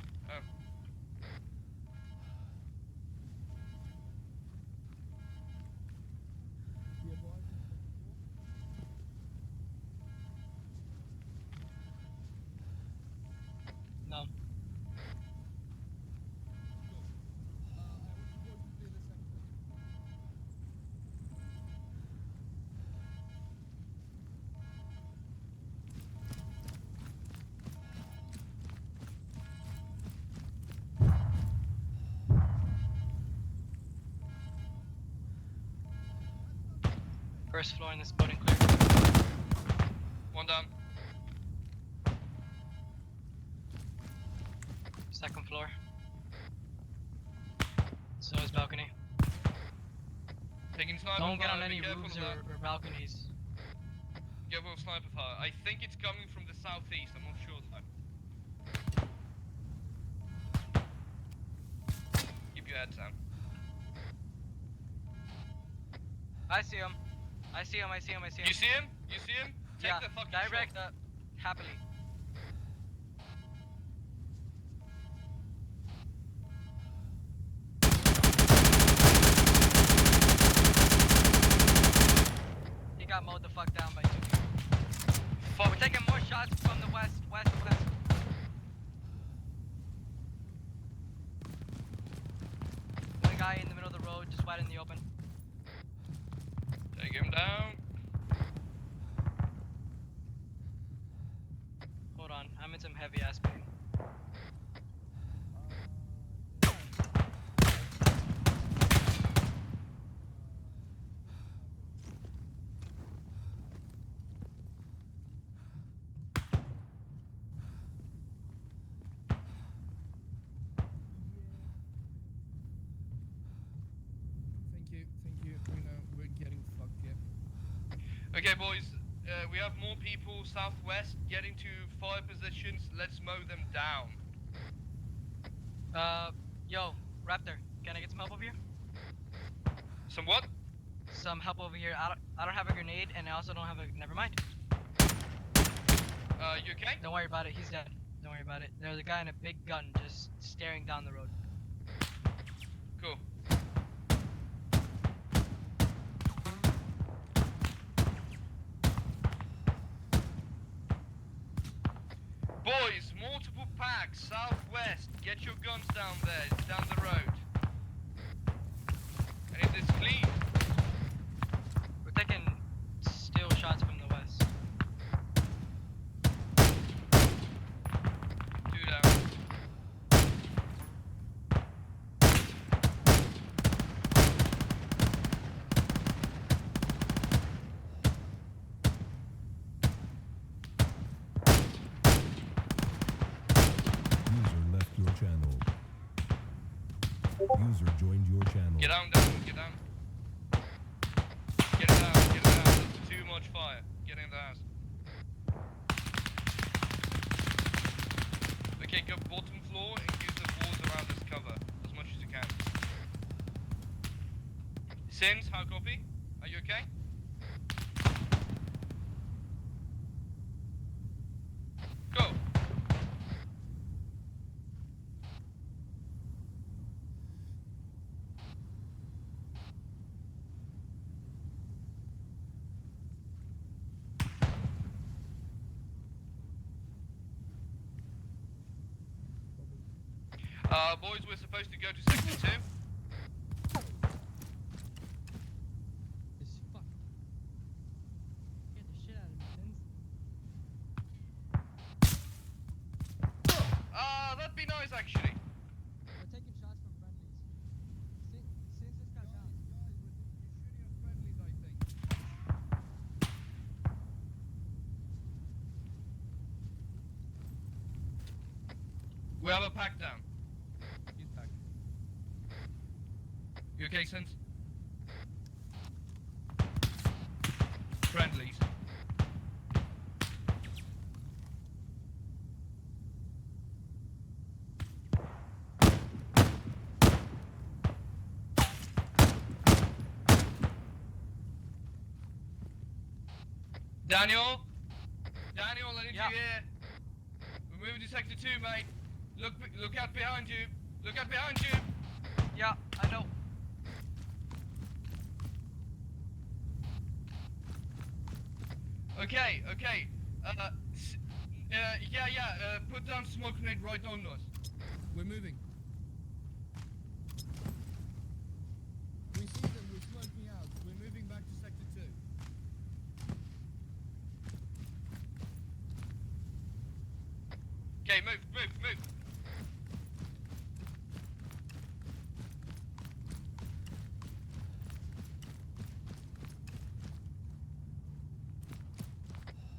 No. First floor in this building clear. One down. Second floor. So is balcony. Taking sniper Don't get fire, on be any careful roofs of that. or balconies. Careful of sniper fire. I think it's coming from the southeast, I'm not sure though. Keep your head down. I see him. You see him? Take Yeah, the fucking direct shot. happily. He got mowed the fuck down by 2 people. Fuck. We're taking more shots from the west. One guy in the middle of the road, just wide in the open. Take him down. Hold on, I'm in some heavy ass pain. Thank you. We know we're getting fucked, yeah. Okay, boys. We have more people southwest getting to fire positions. Let's mow them down. Yo, Raptor, can I get some help over here? Some what? Some help over here. I don't have a grenade, and I also don't have a. Never mind. You okay? Don't worry about it. He's dead. Don't worry about it. There's a guy in a big gun just staring down the road. Cool. Boys, multiple packs, southwest. Get your guns down there, down the road. And it is clean. We're taking still shots from the west. 2 down. User left your channel. User joined your channel. Get down. Get it down. That's too much fire. Get in the house. Okay, go bottom floor and use the walls around as cover as much as you can. Sins, how copy? Are you okay? Go! Boys, we're supposed to go to sector 2. This fuck. Get the shit out of me, Sins. That'd be nice actually. We're taking shots from friendlies. Sins just got down. We have a pack down. He's packed. You okay, Sins? Friendlies. Daniel? Daniel, I need you here. We're moving to sector 2, mate. Look out behind you. Look out behind you. Yeah, I know. Okay. Put down smoke grenade right on us. We're moving. We see them. We're smoking out. We're moving back to sector 2. Okay, move.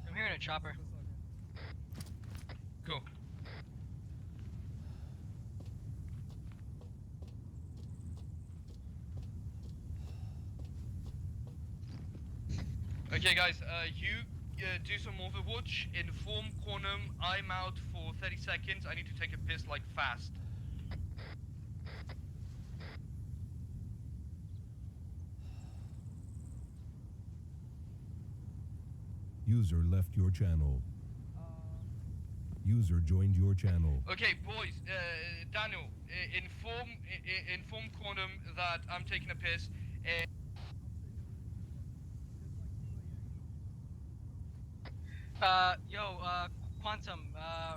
I'm hearing a chopper. Cool. Okay, guys, you do some overwatch, inform Quantum, I'm out for 30 seconds, I need to take a piss, like, fast. User left your channel. User joined your channel. Okay, boys, Daniel, inform Quantum that I'm taking a piss, and... Quantum,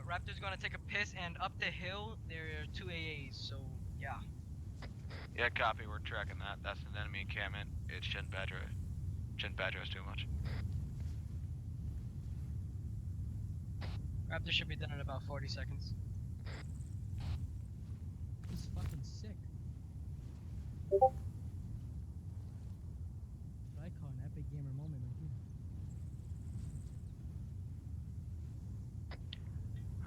Raptor's gonna take a piss, and up the hill, there are 2 AAs, so, yeah. Yeah, copy, we're tracking that. That's an enemy encampment. It shouldn't badger us too much. Raptor should be done in about 40 seconds. This is fucking sick. I call an epic gamer moment right here.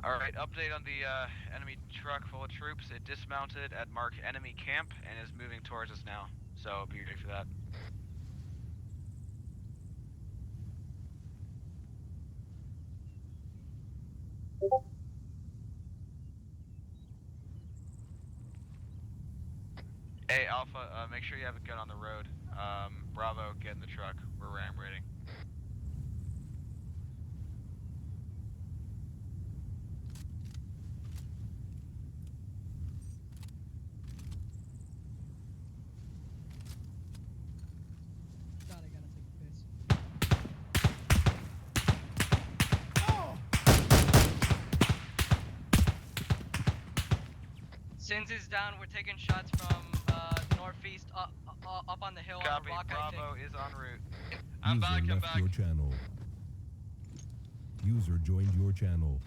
Alright, update on the enemy truck full of troops. It dismounted at marked enemy camp and is moving towards us now. So be ready for that. Hey, Alpha, make sure you have a gun on the road. Bravo, get in the truck. We're ram raiding. God, I gotta take a piss. Sins is down, we're taking shots from northeast up on the hill. Copy, on a rock, Bravo is en route. I'm back. Your channel. User joined your channel.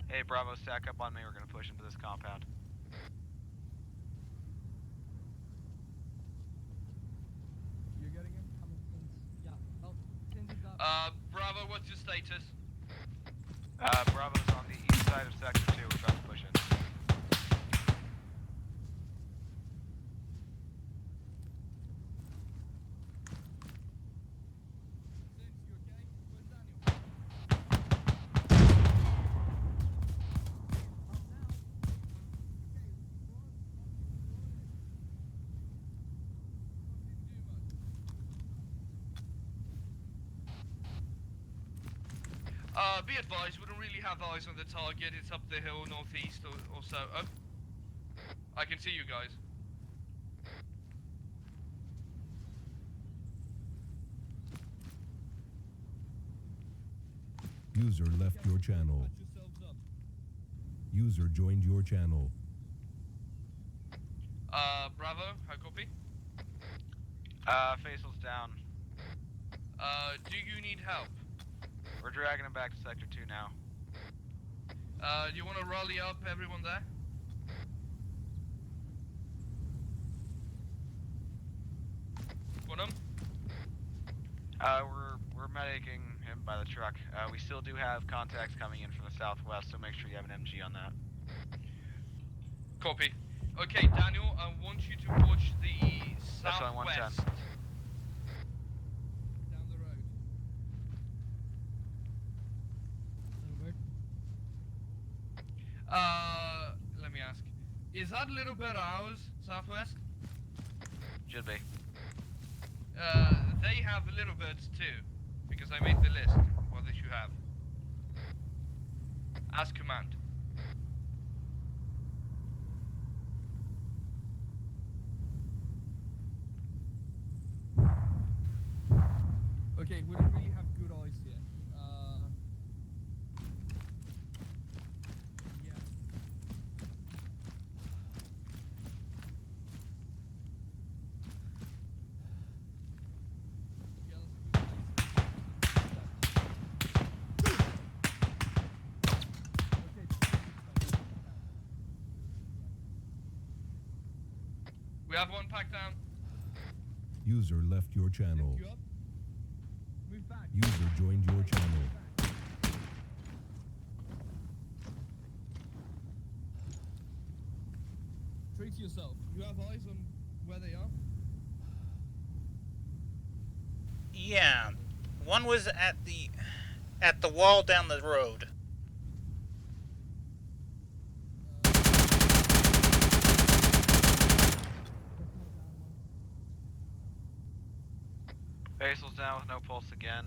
Hey, Bravo, stack up on me. We're gonna push into this compound. You're getting him? Yeah. Oh, Sins is up. Bravo, what's your status? Bravo's on the east side of Sector 2. We're about to push in. Be advised, we don't really have eyes on the target. It's up the hill northeast or so. Oh. I can see you guys. User left your channel. User joined your channel. Bravo, how copy? Faisal's down. Do you need help? We're dragging him back to Sector 2 now. Do you want to rally up everyone there? What We're medicing him by the truck. We still do have contacts coming in from the southwest, so make sure you have an MG on that. Copy. Okay, Daniel, I want you to watch the That's on southwest. 110. Down the road. Let me ask. Is that little bit ours, southwest? Should be. They have little birds too, because I made the list. What they should have. As command. Okay, we don't really have good eyes here. Yeah. We have one pack down. User left your channel. Move back. User joined your channel. Treat yourself. You have eyes on where they are? Yeah, one was at the wall down the road. Faisal's down with no pulse again.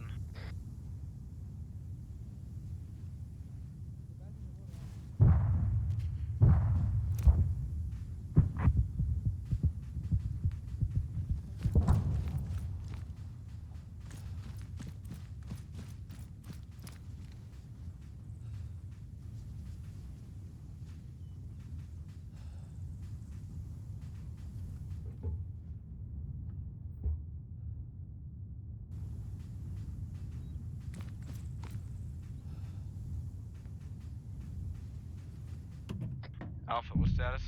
Alpha, what status?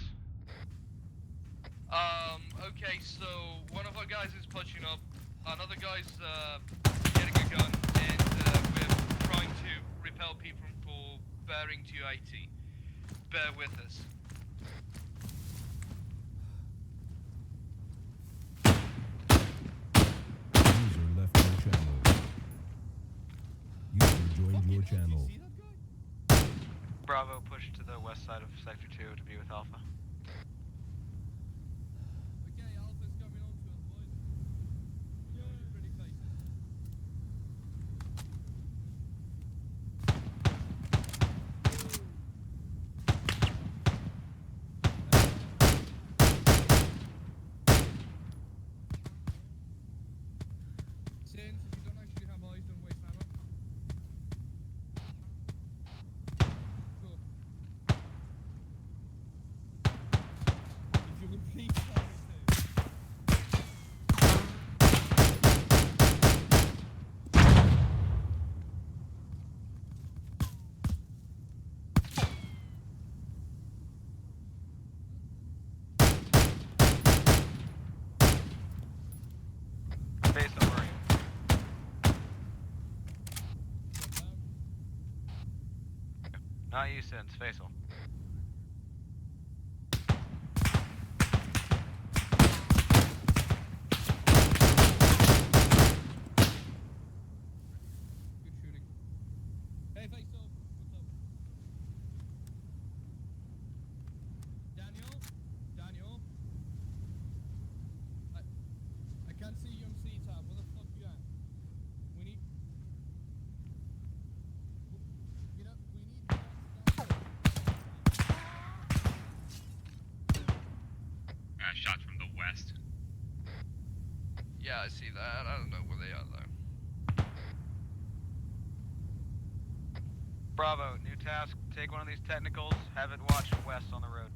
Okay, so one of our guys is punching up, another guy's getting a gun, and we're trying to repel people for bearing 280. Bear with us. User left your channel. User joined your channel. Bravo pushed to the west side of Sector 2 to be with Alpha. Okay, Alpha's coming on to us, boys. You're in pretty places. Since if you don't actually have eyes, don't waste ammo. Cool. If you would please tell me to. Faisal, where are you? Not you, Sins. Faisal. Good shooting. Hey, face off. What's up? Daniel? Daniel? I can't see you on C-Tab. Where the fuck you at? We need... I see that. I don't know where they are though. Bravo, new task. Take one of these technicals, have it watch west on the road.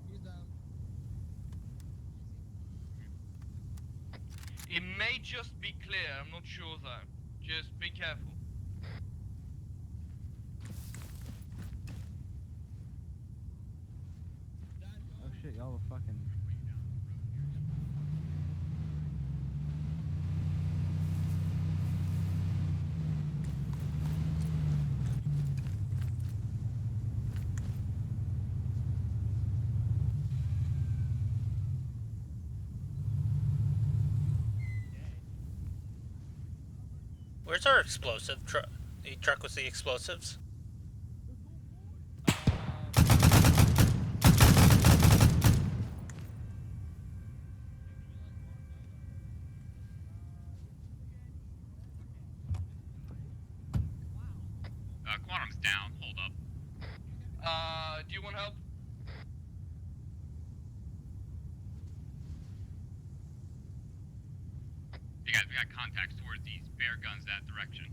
He's down. It may just be clear, I'm not sure though. Just be careful. Oh shit, y'all are fucking. Where's our explosive truck? The truck with the explosives? Quantum's down. Hold up. Do you want help? You guys, we got contacts towards these bear guns that direction.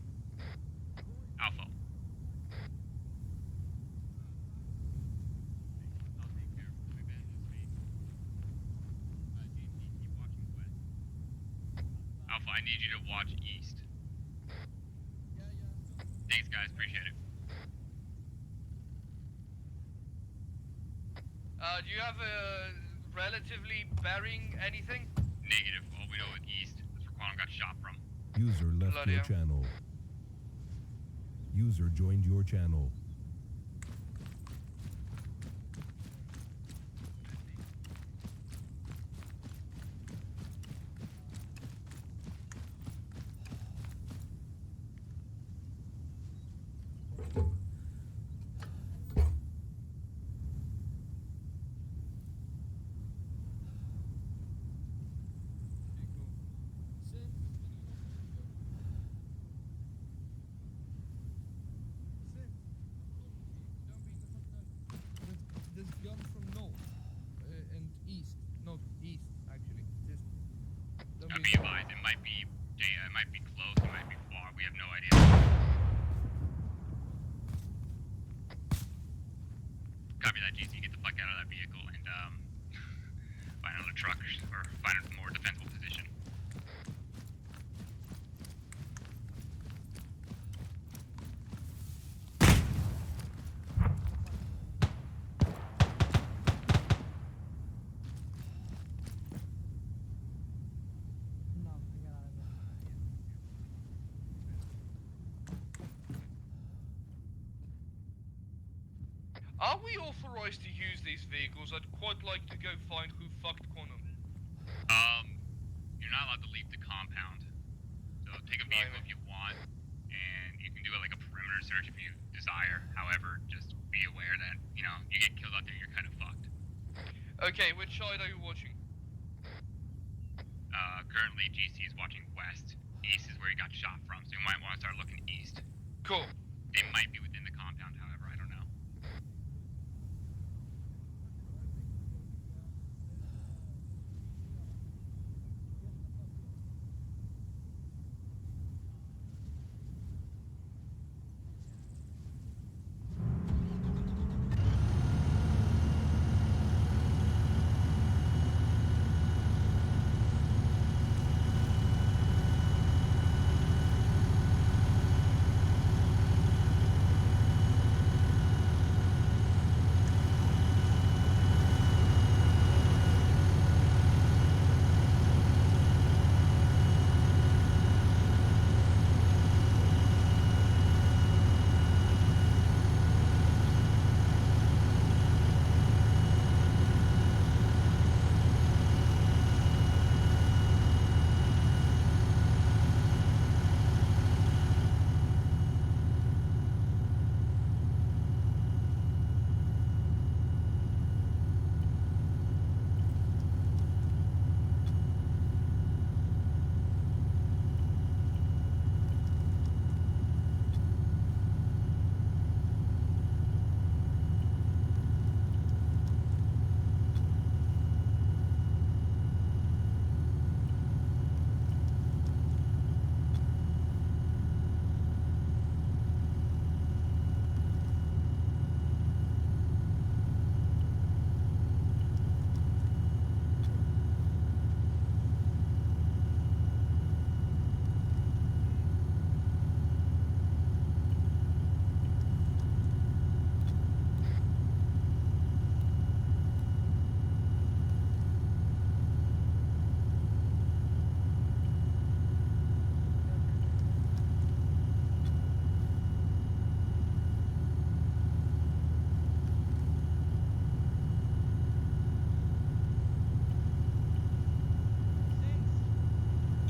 Alpha. I'll take care of my business, mate. JT, keep watching west. Alpha, I need you to watch east. Thanks, guys. Appreciate it. Do you have a relatively bearing anything? Negative. All we know is east. That's where Quantum got shot from. User left Bloody your hell. channel. User joined your channel. There's guns from north and east. Not east, actually. Just don't Be advised, it might be close, it might be far. We have no idea. Copy that, GC. Get the fuck out of that vehicle and find another truck or find a more defensible position. No, I got out of there. Are we authorized to use these vehicles? I'd quite like to go find who fucked Quantum. You're not allowed to leave the compound. So take a vehicle if you want, and you can do it like a perimeter search if you desire. However, just be aware that, you know, you get killed out there, you're kind of fucked. Okay, which side are you watching? Currently GC is watching west. East is where he got shot from, so you might want to start looking east. Cool. They might be within the compound, however, I don't know.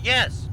Yes.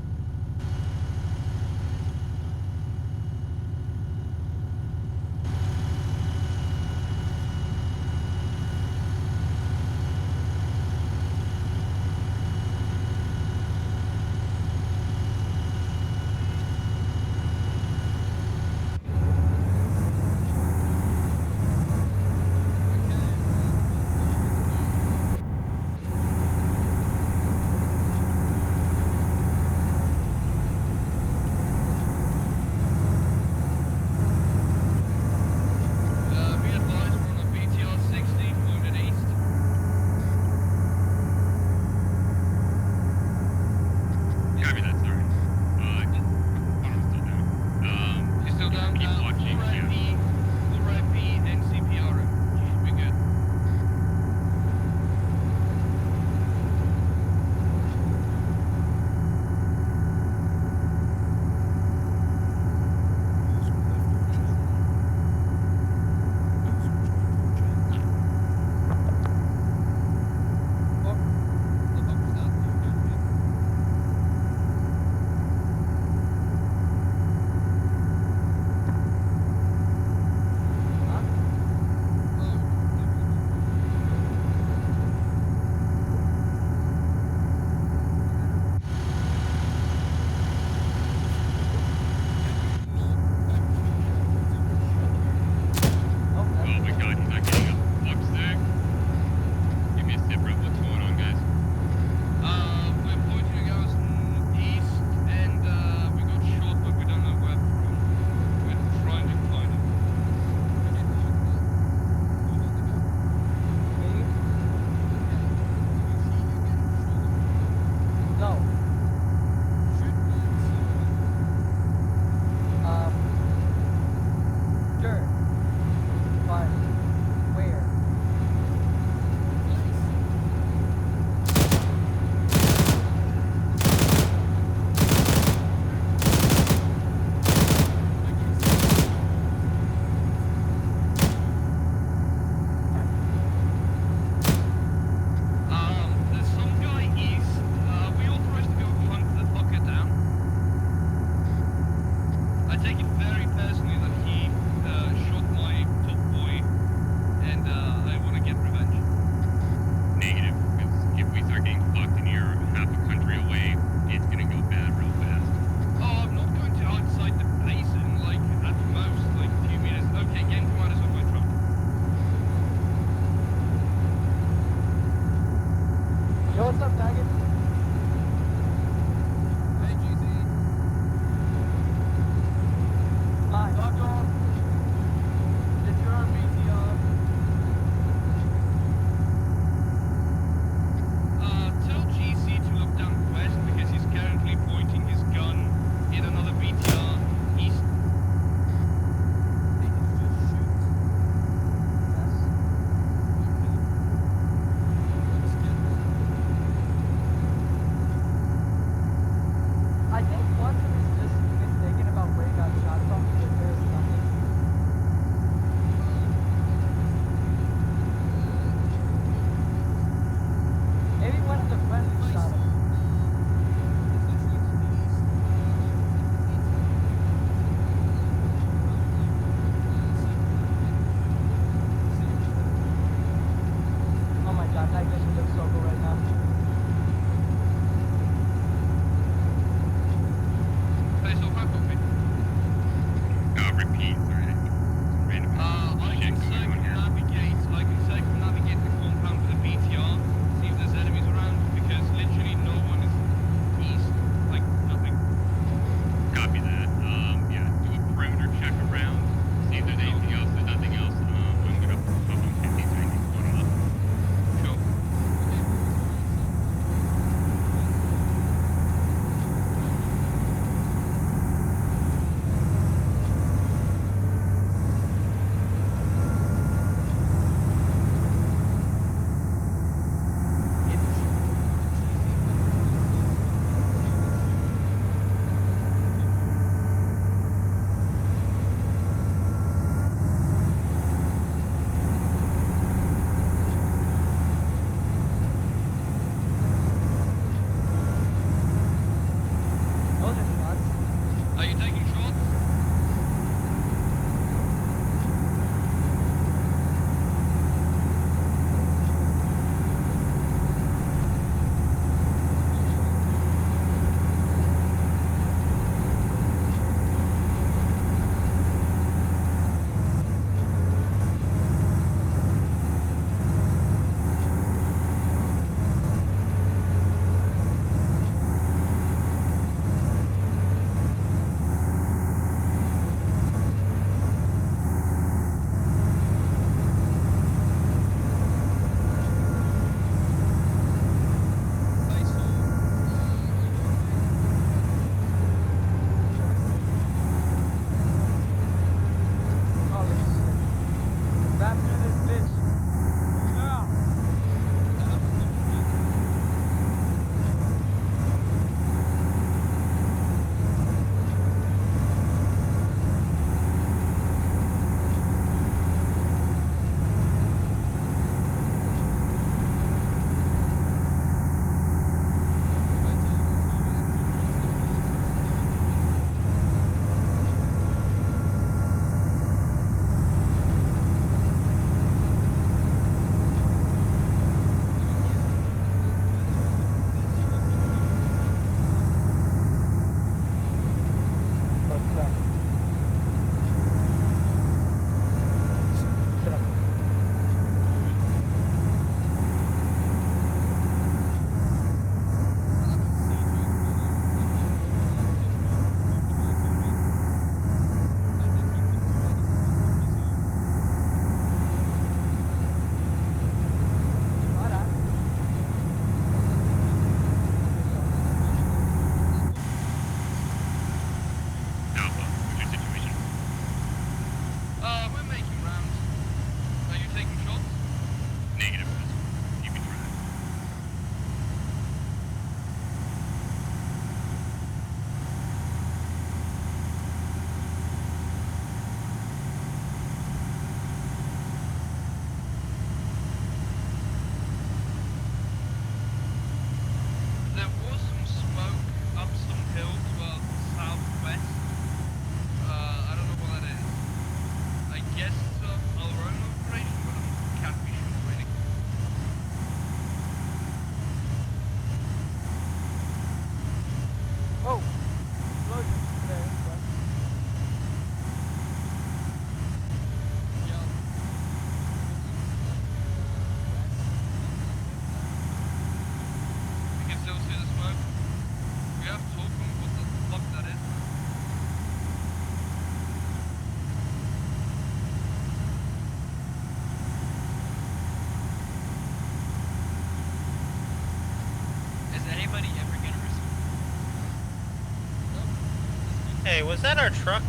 Hey, was that our truck?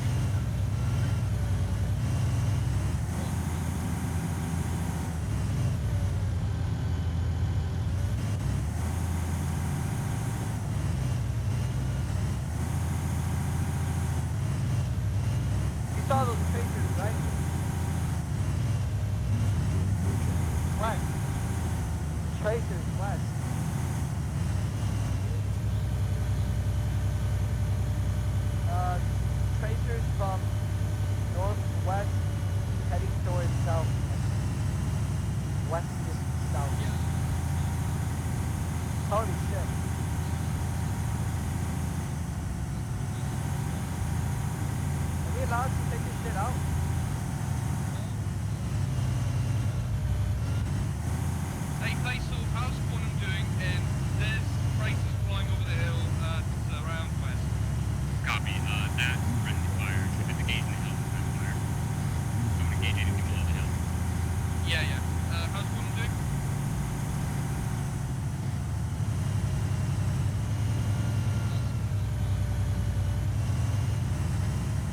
You saw those pictures, right? West. Tracers, west. Tracers from northwest heading towards south. West to south. Holy shit. Are we allowed to take this shit out? Hey, Faisal, how's Quantum doing? And there's tracers flying over the hill around west. Copy. That friendly fire. There's a gauge in the hill. Friendly fire. Don't engage anything below the hill. Yeah, yeah. How's Quantum doing?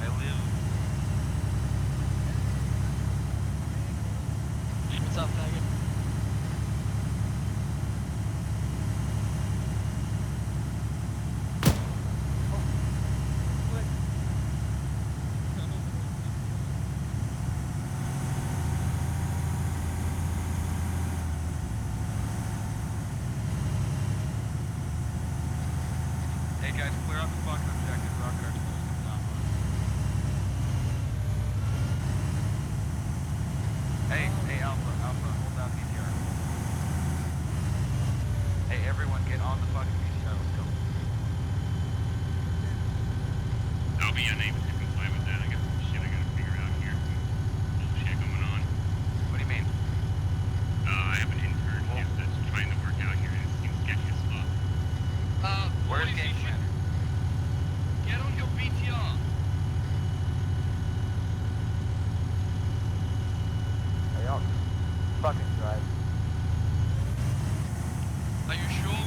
I live. What's up, faggot? Hey guys, clear out the fucking objective. Rocket artillery's coming down on us. Hey, Alpha, hold down BTR. Hey, everyone, get on the fucking BTR. Let's go. I'll be unable to comply with that. I got some shit I gotta figure out here. Some bullshit going on. What do you mean? I have an intern that's trying to work out here and it seems sketchy as fuck. Where's Game Commander? Get on your BTR. Hey, y'all fucking drive. Are you sure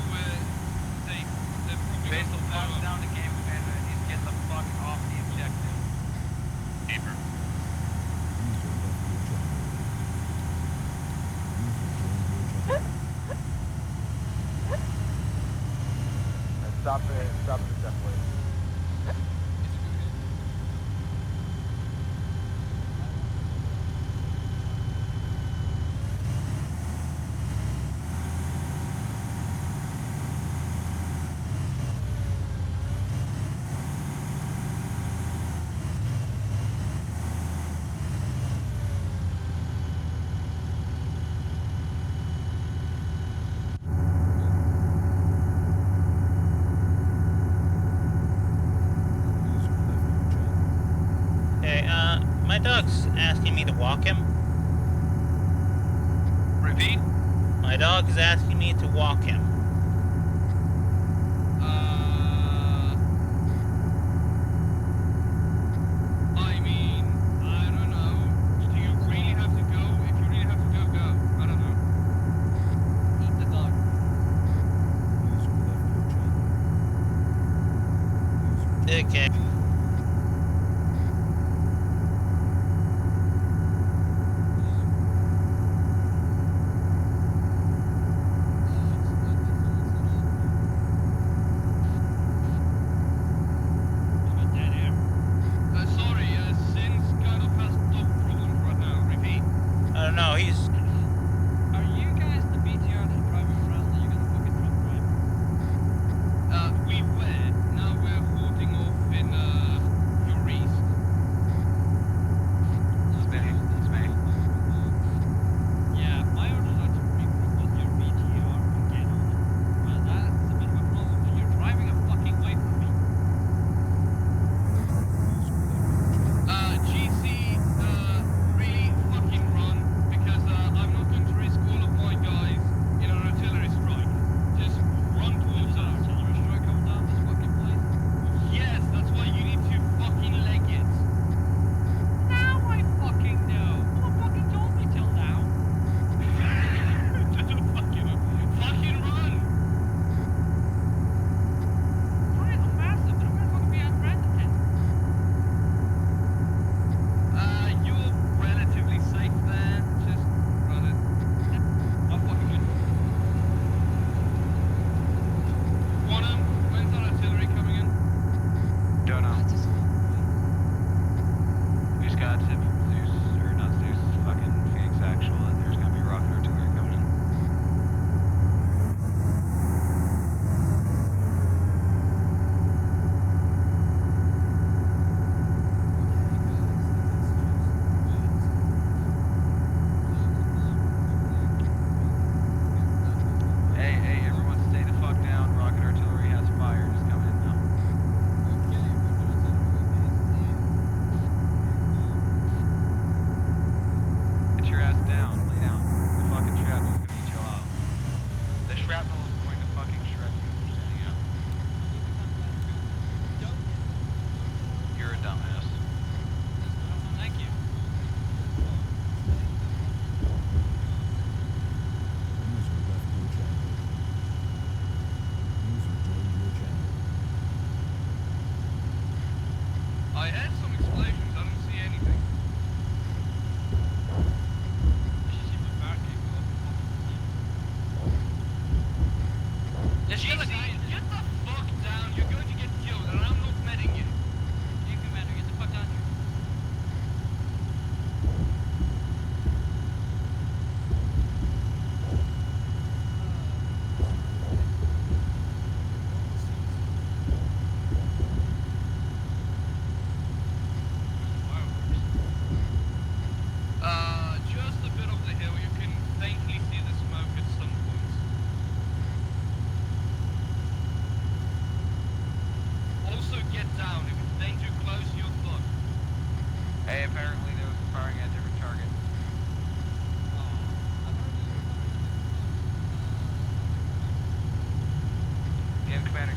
they're probably Faisal, pass down to Game Commander and he's getting the fuck off the objective. Paper. Stop it, definitely. Okay, my dog's asking me to walk him. Repeat? My dog is asking me to walk him. I mean, I don't know. Do you really have to go? If you really have to go, go. I don't know. Eat the dog. Okay. Sorry, Sin's kind of has dog problems right now. Repeat. I don't know, he's... Are you guys the BTR that's driving around that you're gonna fucking drunk drive? We were. Now we're holding off in, your east. It's me. Yeah, my orders are to regroup with your BTR and get on it. Well, that's a bit of a problem when you're driving a fucking way from me. GC, really fucking run, because, I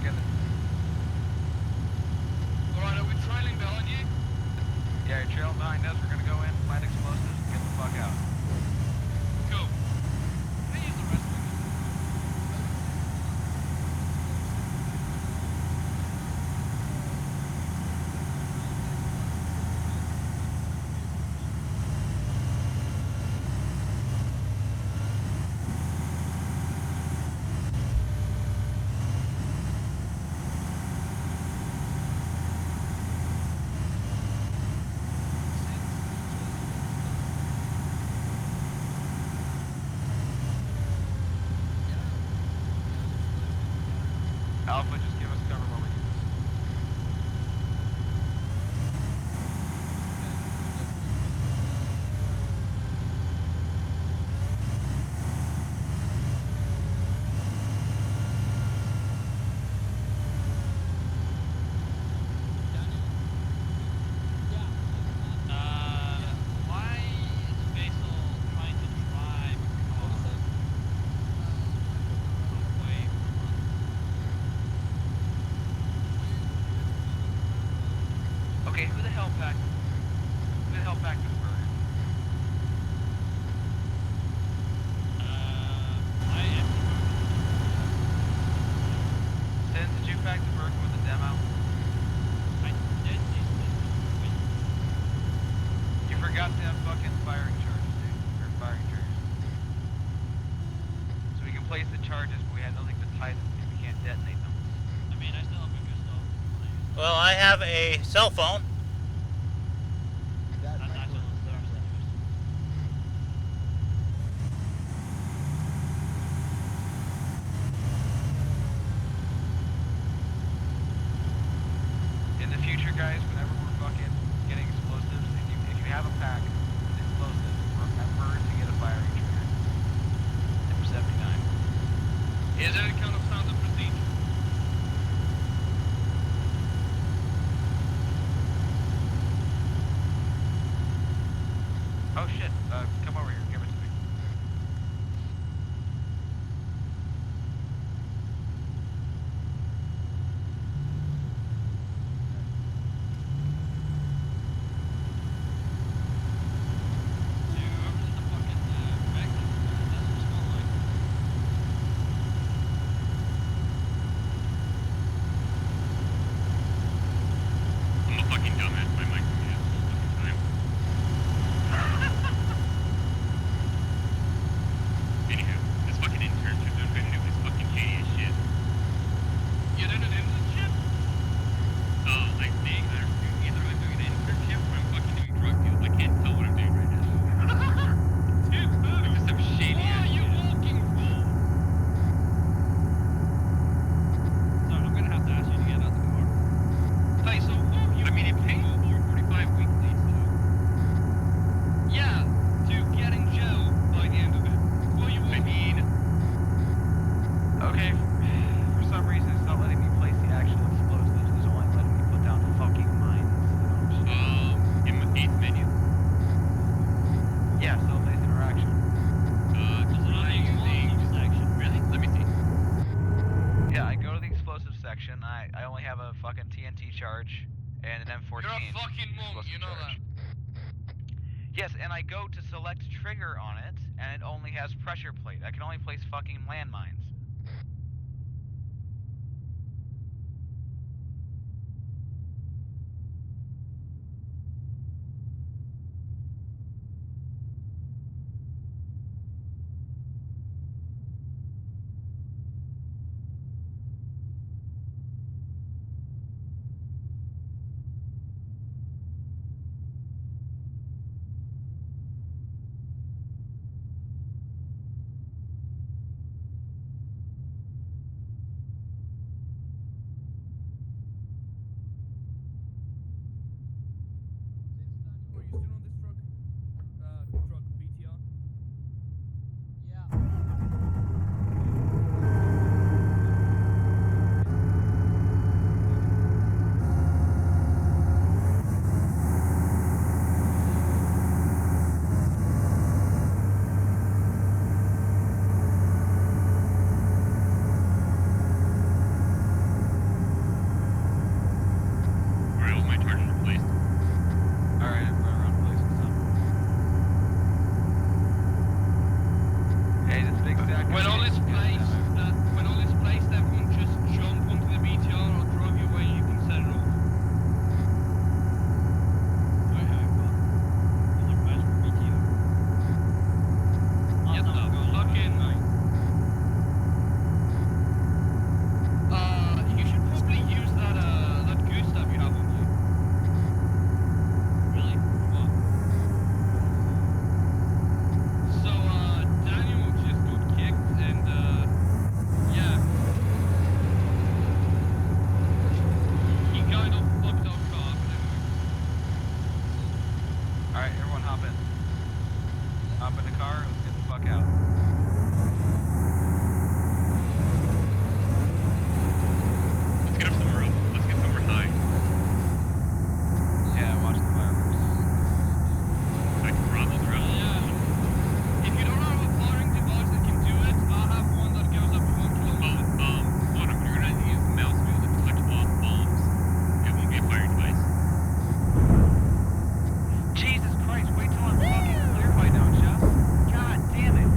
get it. Alright, are we trailing behind you? Yeah, you're trailing behind us. We're gonna go in, plant explosives, and get the fuck out. Cool. Can I use the rest of it? Alpha, just give us cover while we do this. Why is Faisal trying to drive a car away from us? Okay, who the hell packed this burger? I am. Sin, did you pack the burger with the demo? I did these things. You forgot to have fucking firing charges, dude. Or firing triggers. So we can place the charges, but we had nothing to tie them to. We can't detonate them. I mean, I still have a pistol. Well, I have a cell phone. That's actually the first interest. In the future, guys, whenever we're fucking getting explosives, if you have a pack with explosives, remember to get a firing trigger. Number 79. Is there any kind of standard procedure? Oh shit, come over here, give it to me. I'm a fucking dumbass. My mic muted the whole fucking time. Anywho, this fucking internship they're trying to do is fucking shady as shit. You did an internship? Oh, I think either I'm doing an internship or I'm fucking doing drug deals. I can't tell what I'm doing right now. Dude, It's just some shady what ass are you shit. walking for? Sorry, I'm gonna have to ask you to get out the car. Faisal, what are you I mean, it pays $4.45 weekly, so. Yeah, to get in jail by the end of it. What are you I walking mean, Okay, for some reason it's not letting me place the actual explosives, it's only letting me put down fucking mines. in the 8th menu. Yeah, still face interaction. Really? Let me see. Yeah, I go to the explosive section, I only have a fucking TNT charge and an M14. You're a fucking monk, you know charge. Yes, and I go to select trigger on it, and it only has pressure plate. I can only place fucking landmines. that guy. When all is placed, everyone just jump onto the BTR or drug you where you can set it off. Get the fuck in, mate. You should probably use that goose stuff you have on you. Really? What? So, Daniel just got kicked and, yeah. He kind of fucked up car, but anyway. Alright, everyone hop in. Hop in the car, let's get the fuck out. Let's get up somewhere else. Let's get somewhere high. Yeah, watch the fireworks. Like Bravo's around. If you don't have a firing device that can do it, I have one that goes up to 1 kilometer. Autumn, you're gonna have to use the mouse wheel to touch off bombs. It won't be a firing device. Jesus Christ, wait till I'm fucking clear by now, Jeff. God damn it.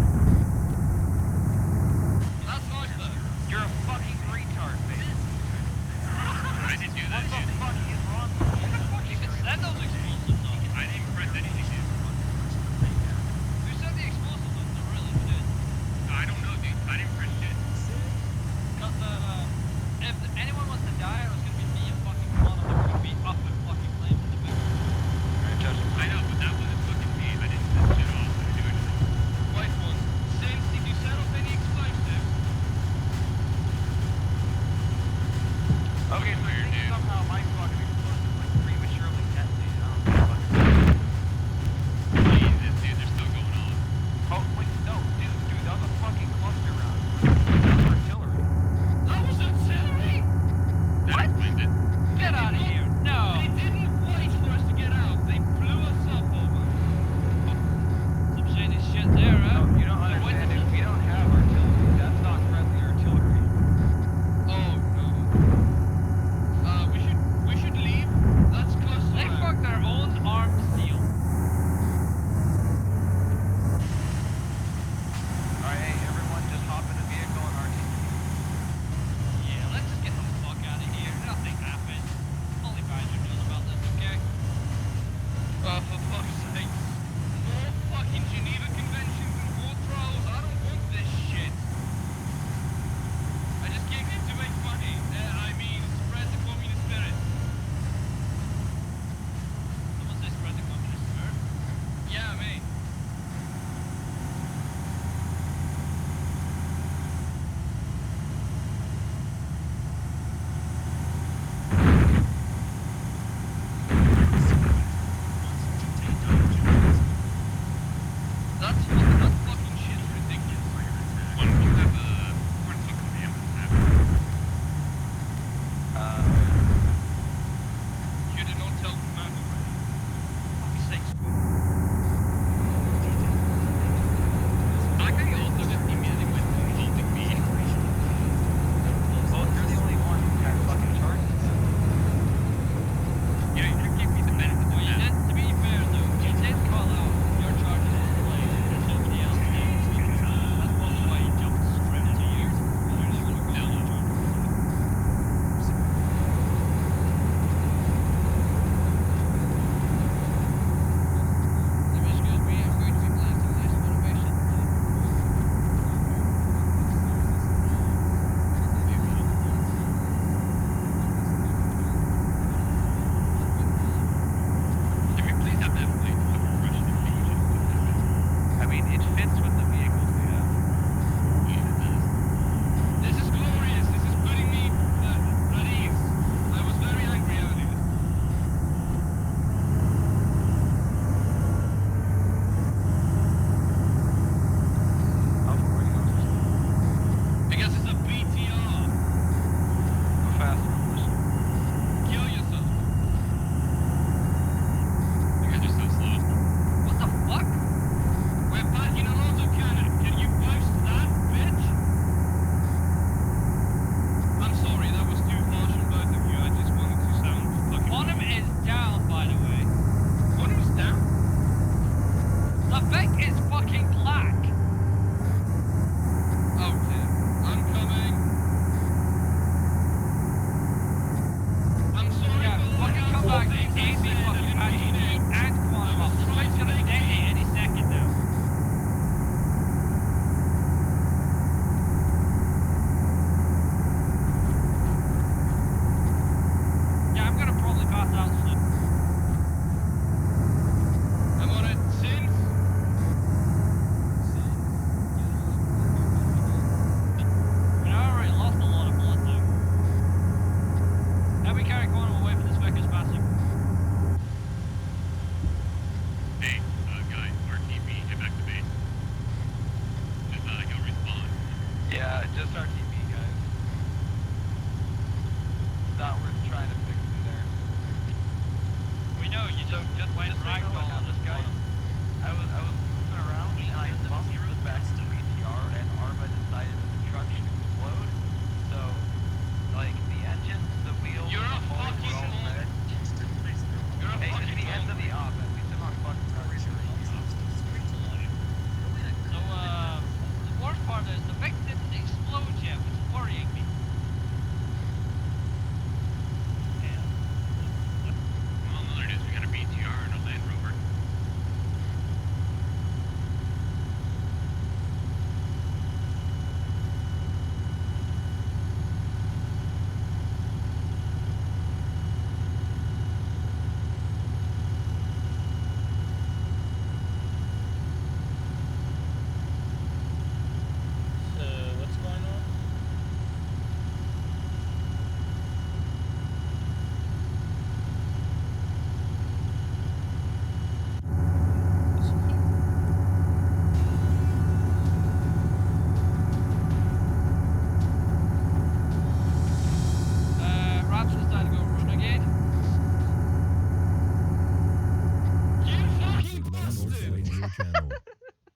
That's nice though. You're a fucking retard, man. I didn't do that, What the dude. fuck is wrong with you? You can set those explosives off. I didn't press anything, dude. Who set the explosives off? They're really good. I don't know, dude. I didn't press shit. Got the, if anyone wants to die, it was gonna be me and fucking Connor. We're gonna be up in fucking flames in the back. I know, but that wasn't fucking me. I didn't set shit off. I didn't do anything. Wait one. Since did you set off any explosives? Okay, so Weird, dude. somehow my fucking explosive like prematurely detonated. I don't know what the fuck. Jesus, dude, they're still going on. Oh, wait, no, dude, that was a fucking cluster round. That was artillery. That was artillery? That explains it. Get out of here. No. They didn't wait for us to get out. They blew us up over. Some shady shit there, huh? No, you don't understand. If we don't have artillery, that's not friendly artillery. Oh no. We should leave. That's close. They fucked their own armed steel. Alright, hey, everyone, just hop in the vehicle and Arty. Yeah, let's just get the fuck out of here. Nothing happened. Only Badger knows about this, okay? Oh, for fuck's sake. More fucking Geneva Conventions and war trials. I don't want this shit. I just came here to make money. I mean, spread the communist spirit. Someone say spread the communist spirit? Yeah, me. That fucking shit's ridiculous. One, you have a front foot command with that. You did not tell Commander. Fuck's sakes. I like how you also just immediately went to insulting me. Well, you're the only one who had fucking charges. You know, you give me the benefit of Well, you that. did, to be fair though, you did call out your charges on the plane until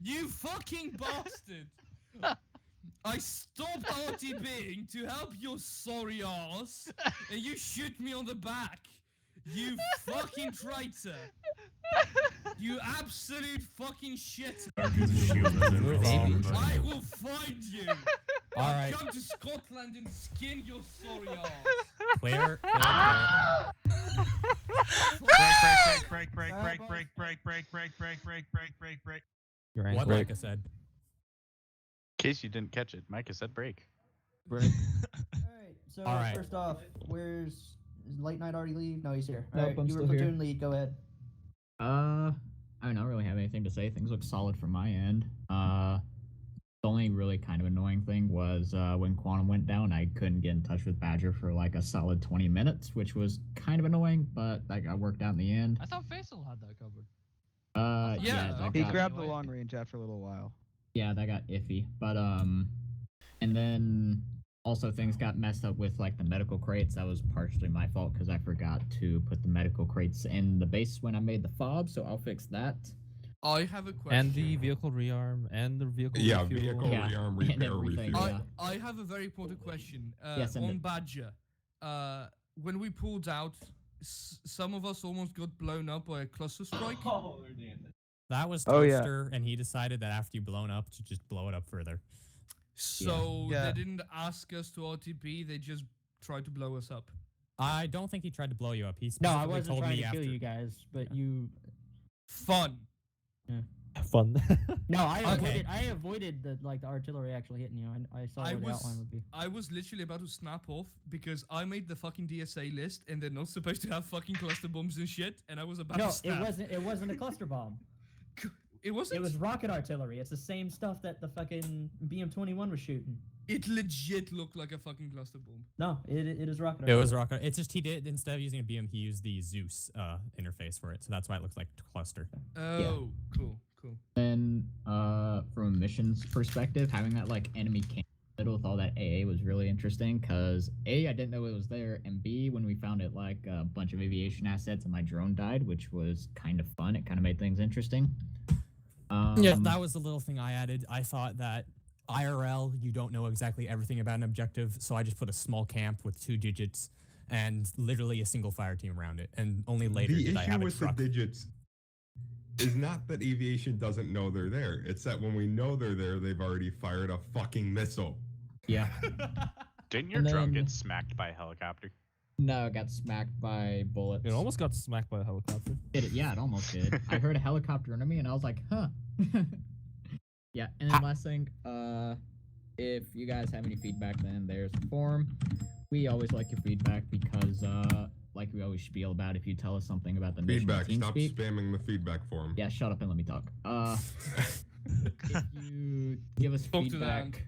You fucking bastard! I stopped RTBing to help your sorry ass, and you shoot me on the back. You fucking traitor! You absolute fucking shit! I will find you! I'll Alright. come to Scotland and skin your sorry ass! Clear. Break. What Micah said. In case you didn't catch it, Micah said break. Alright, so Alright. first off, is Late Night already leave? No, he's here. Nope, Alright, I'm you were still here. platoon lead, go ahead. I don't really have anything to say. Things look solid from my end. The only really kind of annoying thing was when Quantum went down, I couldn't get in touch with Badger for like a solid 20 minutes, which was kind of annoying, but that got worked out in the end. I thought Faisal had that covered. That He got, grabbed the long range after a little while. yeah, that got iffy. But and then also things got messed up with like the medical crates. That was partially my fault because I forgot to put the medical crates in the base when I made the fob, so I'll fix that. I have a question. And the vehicle rearm and the vehicle refuel. Vehicle rearm, repair, refuel. I have a very important question. Yes, on Badger, when we pulled out, some of us almost got blown up by a cluster strike. That was Oh, yeah. Toaster, and he decided that after you blown up to just blow it up further. So Yeah. they didn't ask us to RTP, they just tried to blow us up. I don't think he tried to blow you up. He No, I specifically wasn't told trying me to after. kill you guys, but you. Fun. Fun. No, I Okay. avoided the artillery actually hitting you. I saw I what the was outline would be. I was literally about to snap off because I made the fucking DSA list and they're not supposed to have fucking cluster bombs and shit, and I was about No, to snap. it wasn't a cluster bomb. It wasn't? It was rocket artillery. It's the same stuff that the fucking BM-21 was shooting. It legit looked like a fucking cluster bomb. No, it is rocket It artillery. was rocket. It's just he did, instead of using a beam, he used the Zeus interface for it, so that's why it looks like a cluster. Oh, cool. Then, from a missions perspective, having that like enemy camp middle with all that AA was really interesting because A, I didn't know it was there, and B, when we found it, like a bunch of aviation assets and my drone died, which was kind of fun. It kind of made things interesting. Yeah, that was the little thing I added. I thought that IRL, you don't know exactly everything about an objective, so I just put a small camp with 2 digits and literally a single fire team around it, and only later The did I issue have a with truck. the digits is not that aviation doesn't know they're there. It's that when we know they're there, they've already fired a fucking missile. Yeah. Didn't your And drone then- get smacked by a helicopter? No, it got smacked by bullets. It almost got smacked by a helicopter. Yeah, it almost did. I heard a helicopter under me, and I was like, huh. Yeah, and then last thing, if you guys have any feedback, then there's a forum. We always like your feedback because, like we always spiel about, if you tell us something about the mission Feedback. in Stop TeamSpeak. spamming the feedback form. Yeah, shut up and let me talk. If you give us Talk to them. feedback,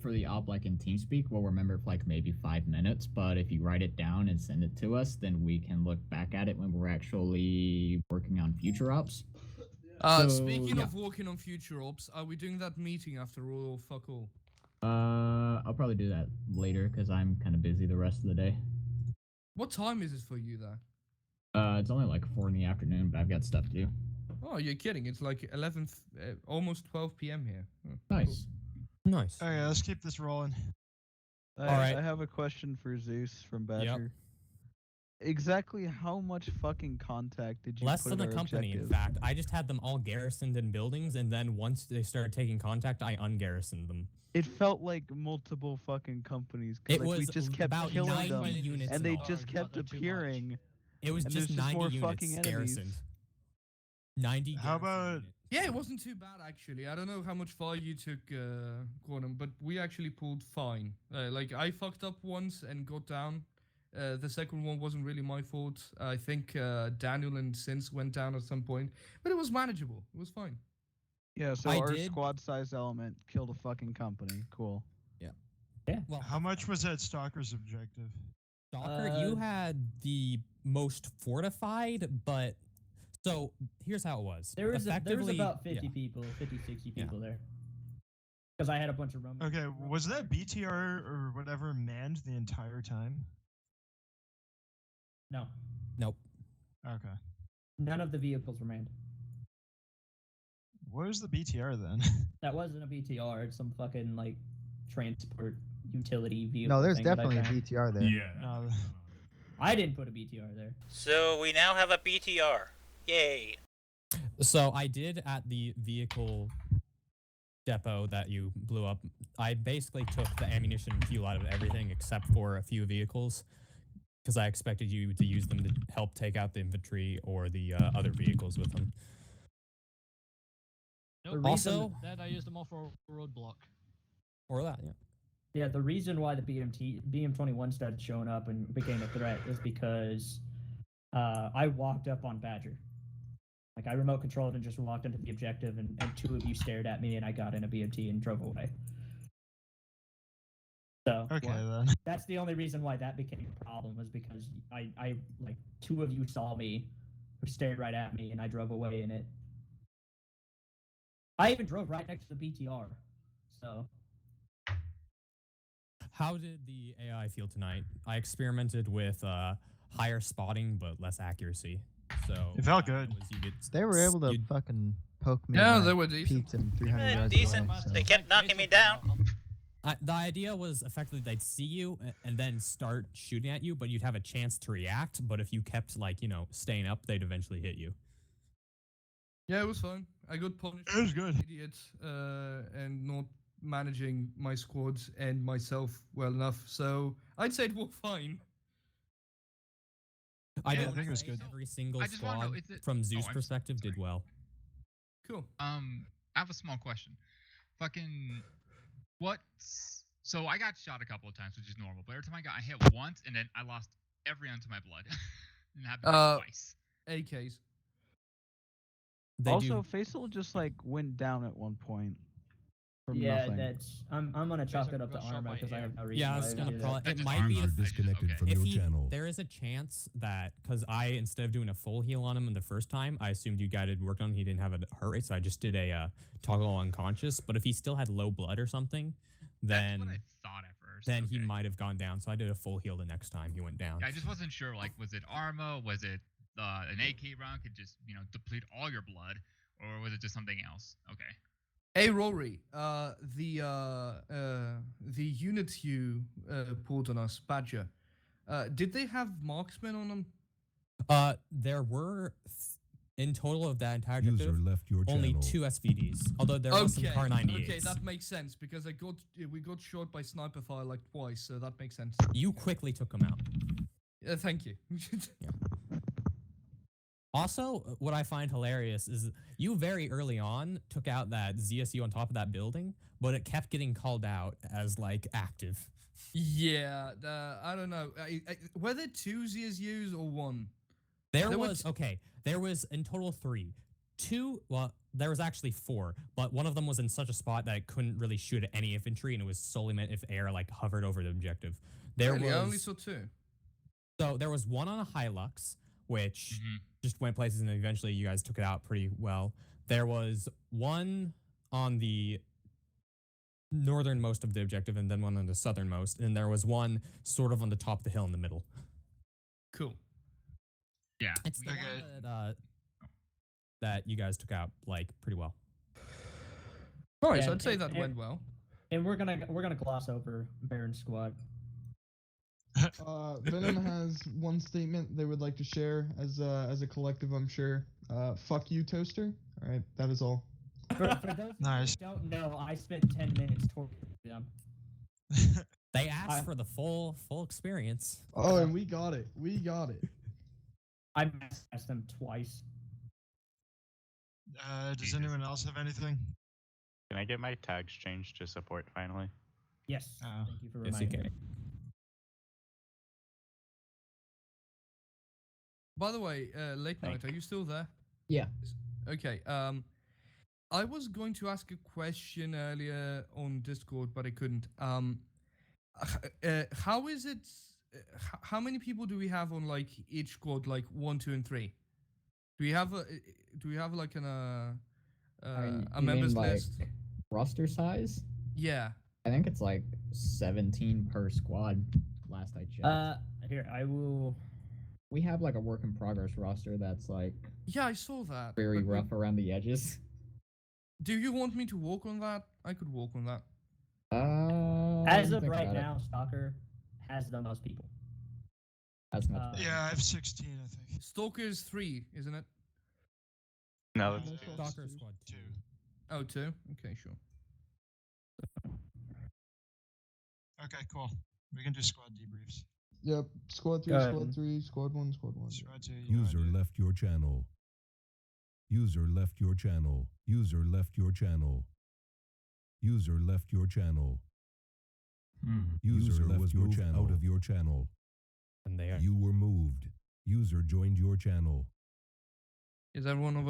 for the op like in TeamSpeak, we'll remember for like maybe 5 minutes, but if you write it down and send it to us, then we can look back at it when we're actually working on future ops. So, Speaking yeah. of working on future ops, are we doing that meeting after all or fuck all? I'll probably do that later because I'm kind of busy the rest of the day. What time is it for you there? It's only like 4 in the afternoon, but I've got stuff to do. Oh, you're kidding. It's like 11, almost 12 p.m. here. Oh, Nice. Nice. Okay, let's keep this rolling. I have a question for Zeus from Badger. Exactly how much fucking contact did you Less put than in a our company, in objective? fact. I just had them all garrisoned in buildings, and then once they started taking contact, I ungarrisoned them. It felt like multiple fucking companies. 'Cause, It like, we was just kept about killing 90 them, units and in they all. just kept appearing. It was and just there's 90 more units fucking enemies. garrisoned. 90 How about Yeah, it wasn't too bad actually. I don't know how much fire you took, Quantum, but we actually pulled fine. Like I fucked up once and got down. The second one wasn't really my fault. I think Daniel and Sins went down at some point, but it was manageable. It was fine. Yeah, so I our did- squad size element killed a fucking company. Cool. Yeah. Well, how much was that Stalker's objective? Stalker, you had the most fortified, but so here's how it was. There was Effectively- about 50 yeah. people, 50, 60 Yeah. people there. Because I had a bunch of rum. Okay, was that BTR or whatever manned the entire time? No. Nope. Okay. None of the vehicles were manned. where's the BTR then? That wasn't a BTR. It's some fucking like transport utility vehicle. No, there's thing that I definitely a found. BTR there. No. I didn't put a BTR there. So we now have a BTR. Yay. So I did at the vehicle depot that you blew up. I basically took the ammunition and fuel out of everything except for a few vehicles because I expected you to use them to help take out the infantry or the other vehicles with them. Nope. Also, Instead, I used them all for a roadblock. Or that, yeah. Yeah, the reason why the BM-21 started showing up and became a threat is because I walked up on Badger. Like, I remote controlled and just walked into the objective, and two of you stared at me, and I got in a BMT and drove away. So, Okay, then. that's the only reason why that became a problem, was because I like, two of you saw me, who stared right at me, and I drove away in it. I even drove right next to the BTR, so... How did the AI feel tonight? I experimented with higher spotting but less accuracy. So It felt good. They were able to fucking poke me. Yeah, and they I were decent. peeked them 300 yards Decent. away, so. They kept knocking me down. The idea was effectively they'd see you and then start shooting at you, but you'd have a chance to react. But if you kept, like, you know, staying up, they'd eventually hit you. Yeah, it was fun. I got punished. It was good. Idiots, and not managing my squads and myself well enough. So I'd say it was fine. I think it was good. Every single I just wanna know, squad, is it- from Zeus' oh, I'm perspective, did well. Cool. I have a small question. Fucking, so I got shot a couple of times, which is normal, but every time I hit once, and then I lost every ounce of my blood. And it happened twice. AKs. Also, Faisal just like went down at one point. From nothing. that's... I'm gonna chalk it up to armor because I have no reason Yeah, I why was to gonna do probably. that. It might be User disconnected from your channel. there is a chance that because I instead of doing a full heal on him in the first time, I assumed you guys had worked on him. He didn't have a heart rate, so I just did a toggle unconscious. But if he still had low blood or something, then That's what I thought at first. then he might have gone down. So I did a full heal the next time he went down. Yeah, I just wasn't sure. Like, was it armor? Was it an AK round could just deplete all your blood, or was it just something else? Okay. Hey Rory, the unit you pulled on us, Badger, did they have marksmen on them? There were in total of that entire User objective, left your only channel. 2 SVDs. Although there was some Car 98s. Okay, that makes sense because we got shot by sniper fire like twice, so that makes sense. You quickly took them out. Thank you. Yeah. Also, what I find hilarious is you very early on took out that ZSU on top of that building, but it kept getting called out as like active. Yeah, I don't know. Were there 2 ZSUs or 1? There was in total 3. 2, well, there was actually 4, but one of them was in such a spot that it couldn't really shoot at any infantry, and it was solely meant if air like hovered over the objective. Really? I only saw 2. So there was one on a Hilux, which just went places, and eventually you guys took it out pretty well. There was one on the northernmost of the objective, and then one on the southernmost, and there was one sort of on the top of the hill in the middle. Cool. Yeah. It's the one that you guys took out like pretty well. Alright, so I'd say that went well. And we're gonna gloss over Baron's squad. Venom has one statement they would like to share as a collective, I'm sure. Fuck you, Toaster. All right, that is all. For those who don't know, I spent 10 minutes torturing them. They asked for the full experience. Oh, and we got it. We got it. I asked them twice. Does anyone else have anything? Can I get my tags changed to support finally? Yes. Thank you for Yes, you reminding me. can. By the way, late night, are you still there? Yeah. Okay. I was going to ask a question earlier on Discord, but I couldn't. How is it? How many people do we have on like each squad? Like 1, 2, and 3. Do we have like a You members mean, like, list? roster size? Yeah. I think it's like 17 per squad. Last I checked. Here I will. We have like a work in progress roster that's like Yeah, I saw that. very but rough around the edges. Do you want me to walk on that? I could walk on that. As of right now, Stalker has the most people. Yeah, I have 16, I think. Stalker's 3, isn't it? No, it's Stalker squad 2. Oh, 2? Okay, sure. Okay, cool. We can do squad debriefs. Yep. Squad 3, squad 3, squad 1, squad 1. Squad 2, User left your channel. User left your channel. User left your channel. User left your channel. User left your channel. Out of your channel. And they are. You were moved. User joined your channel. Is everyone over?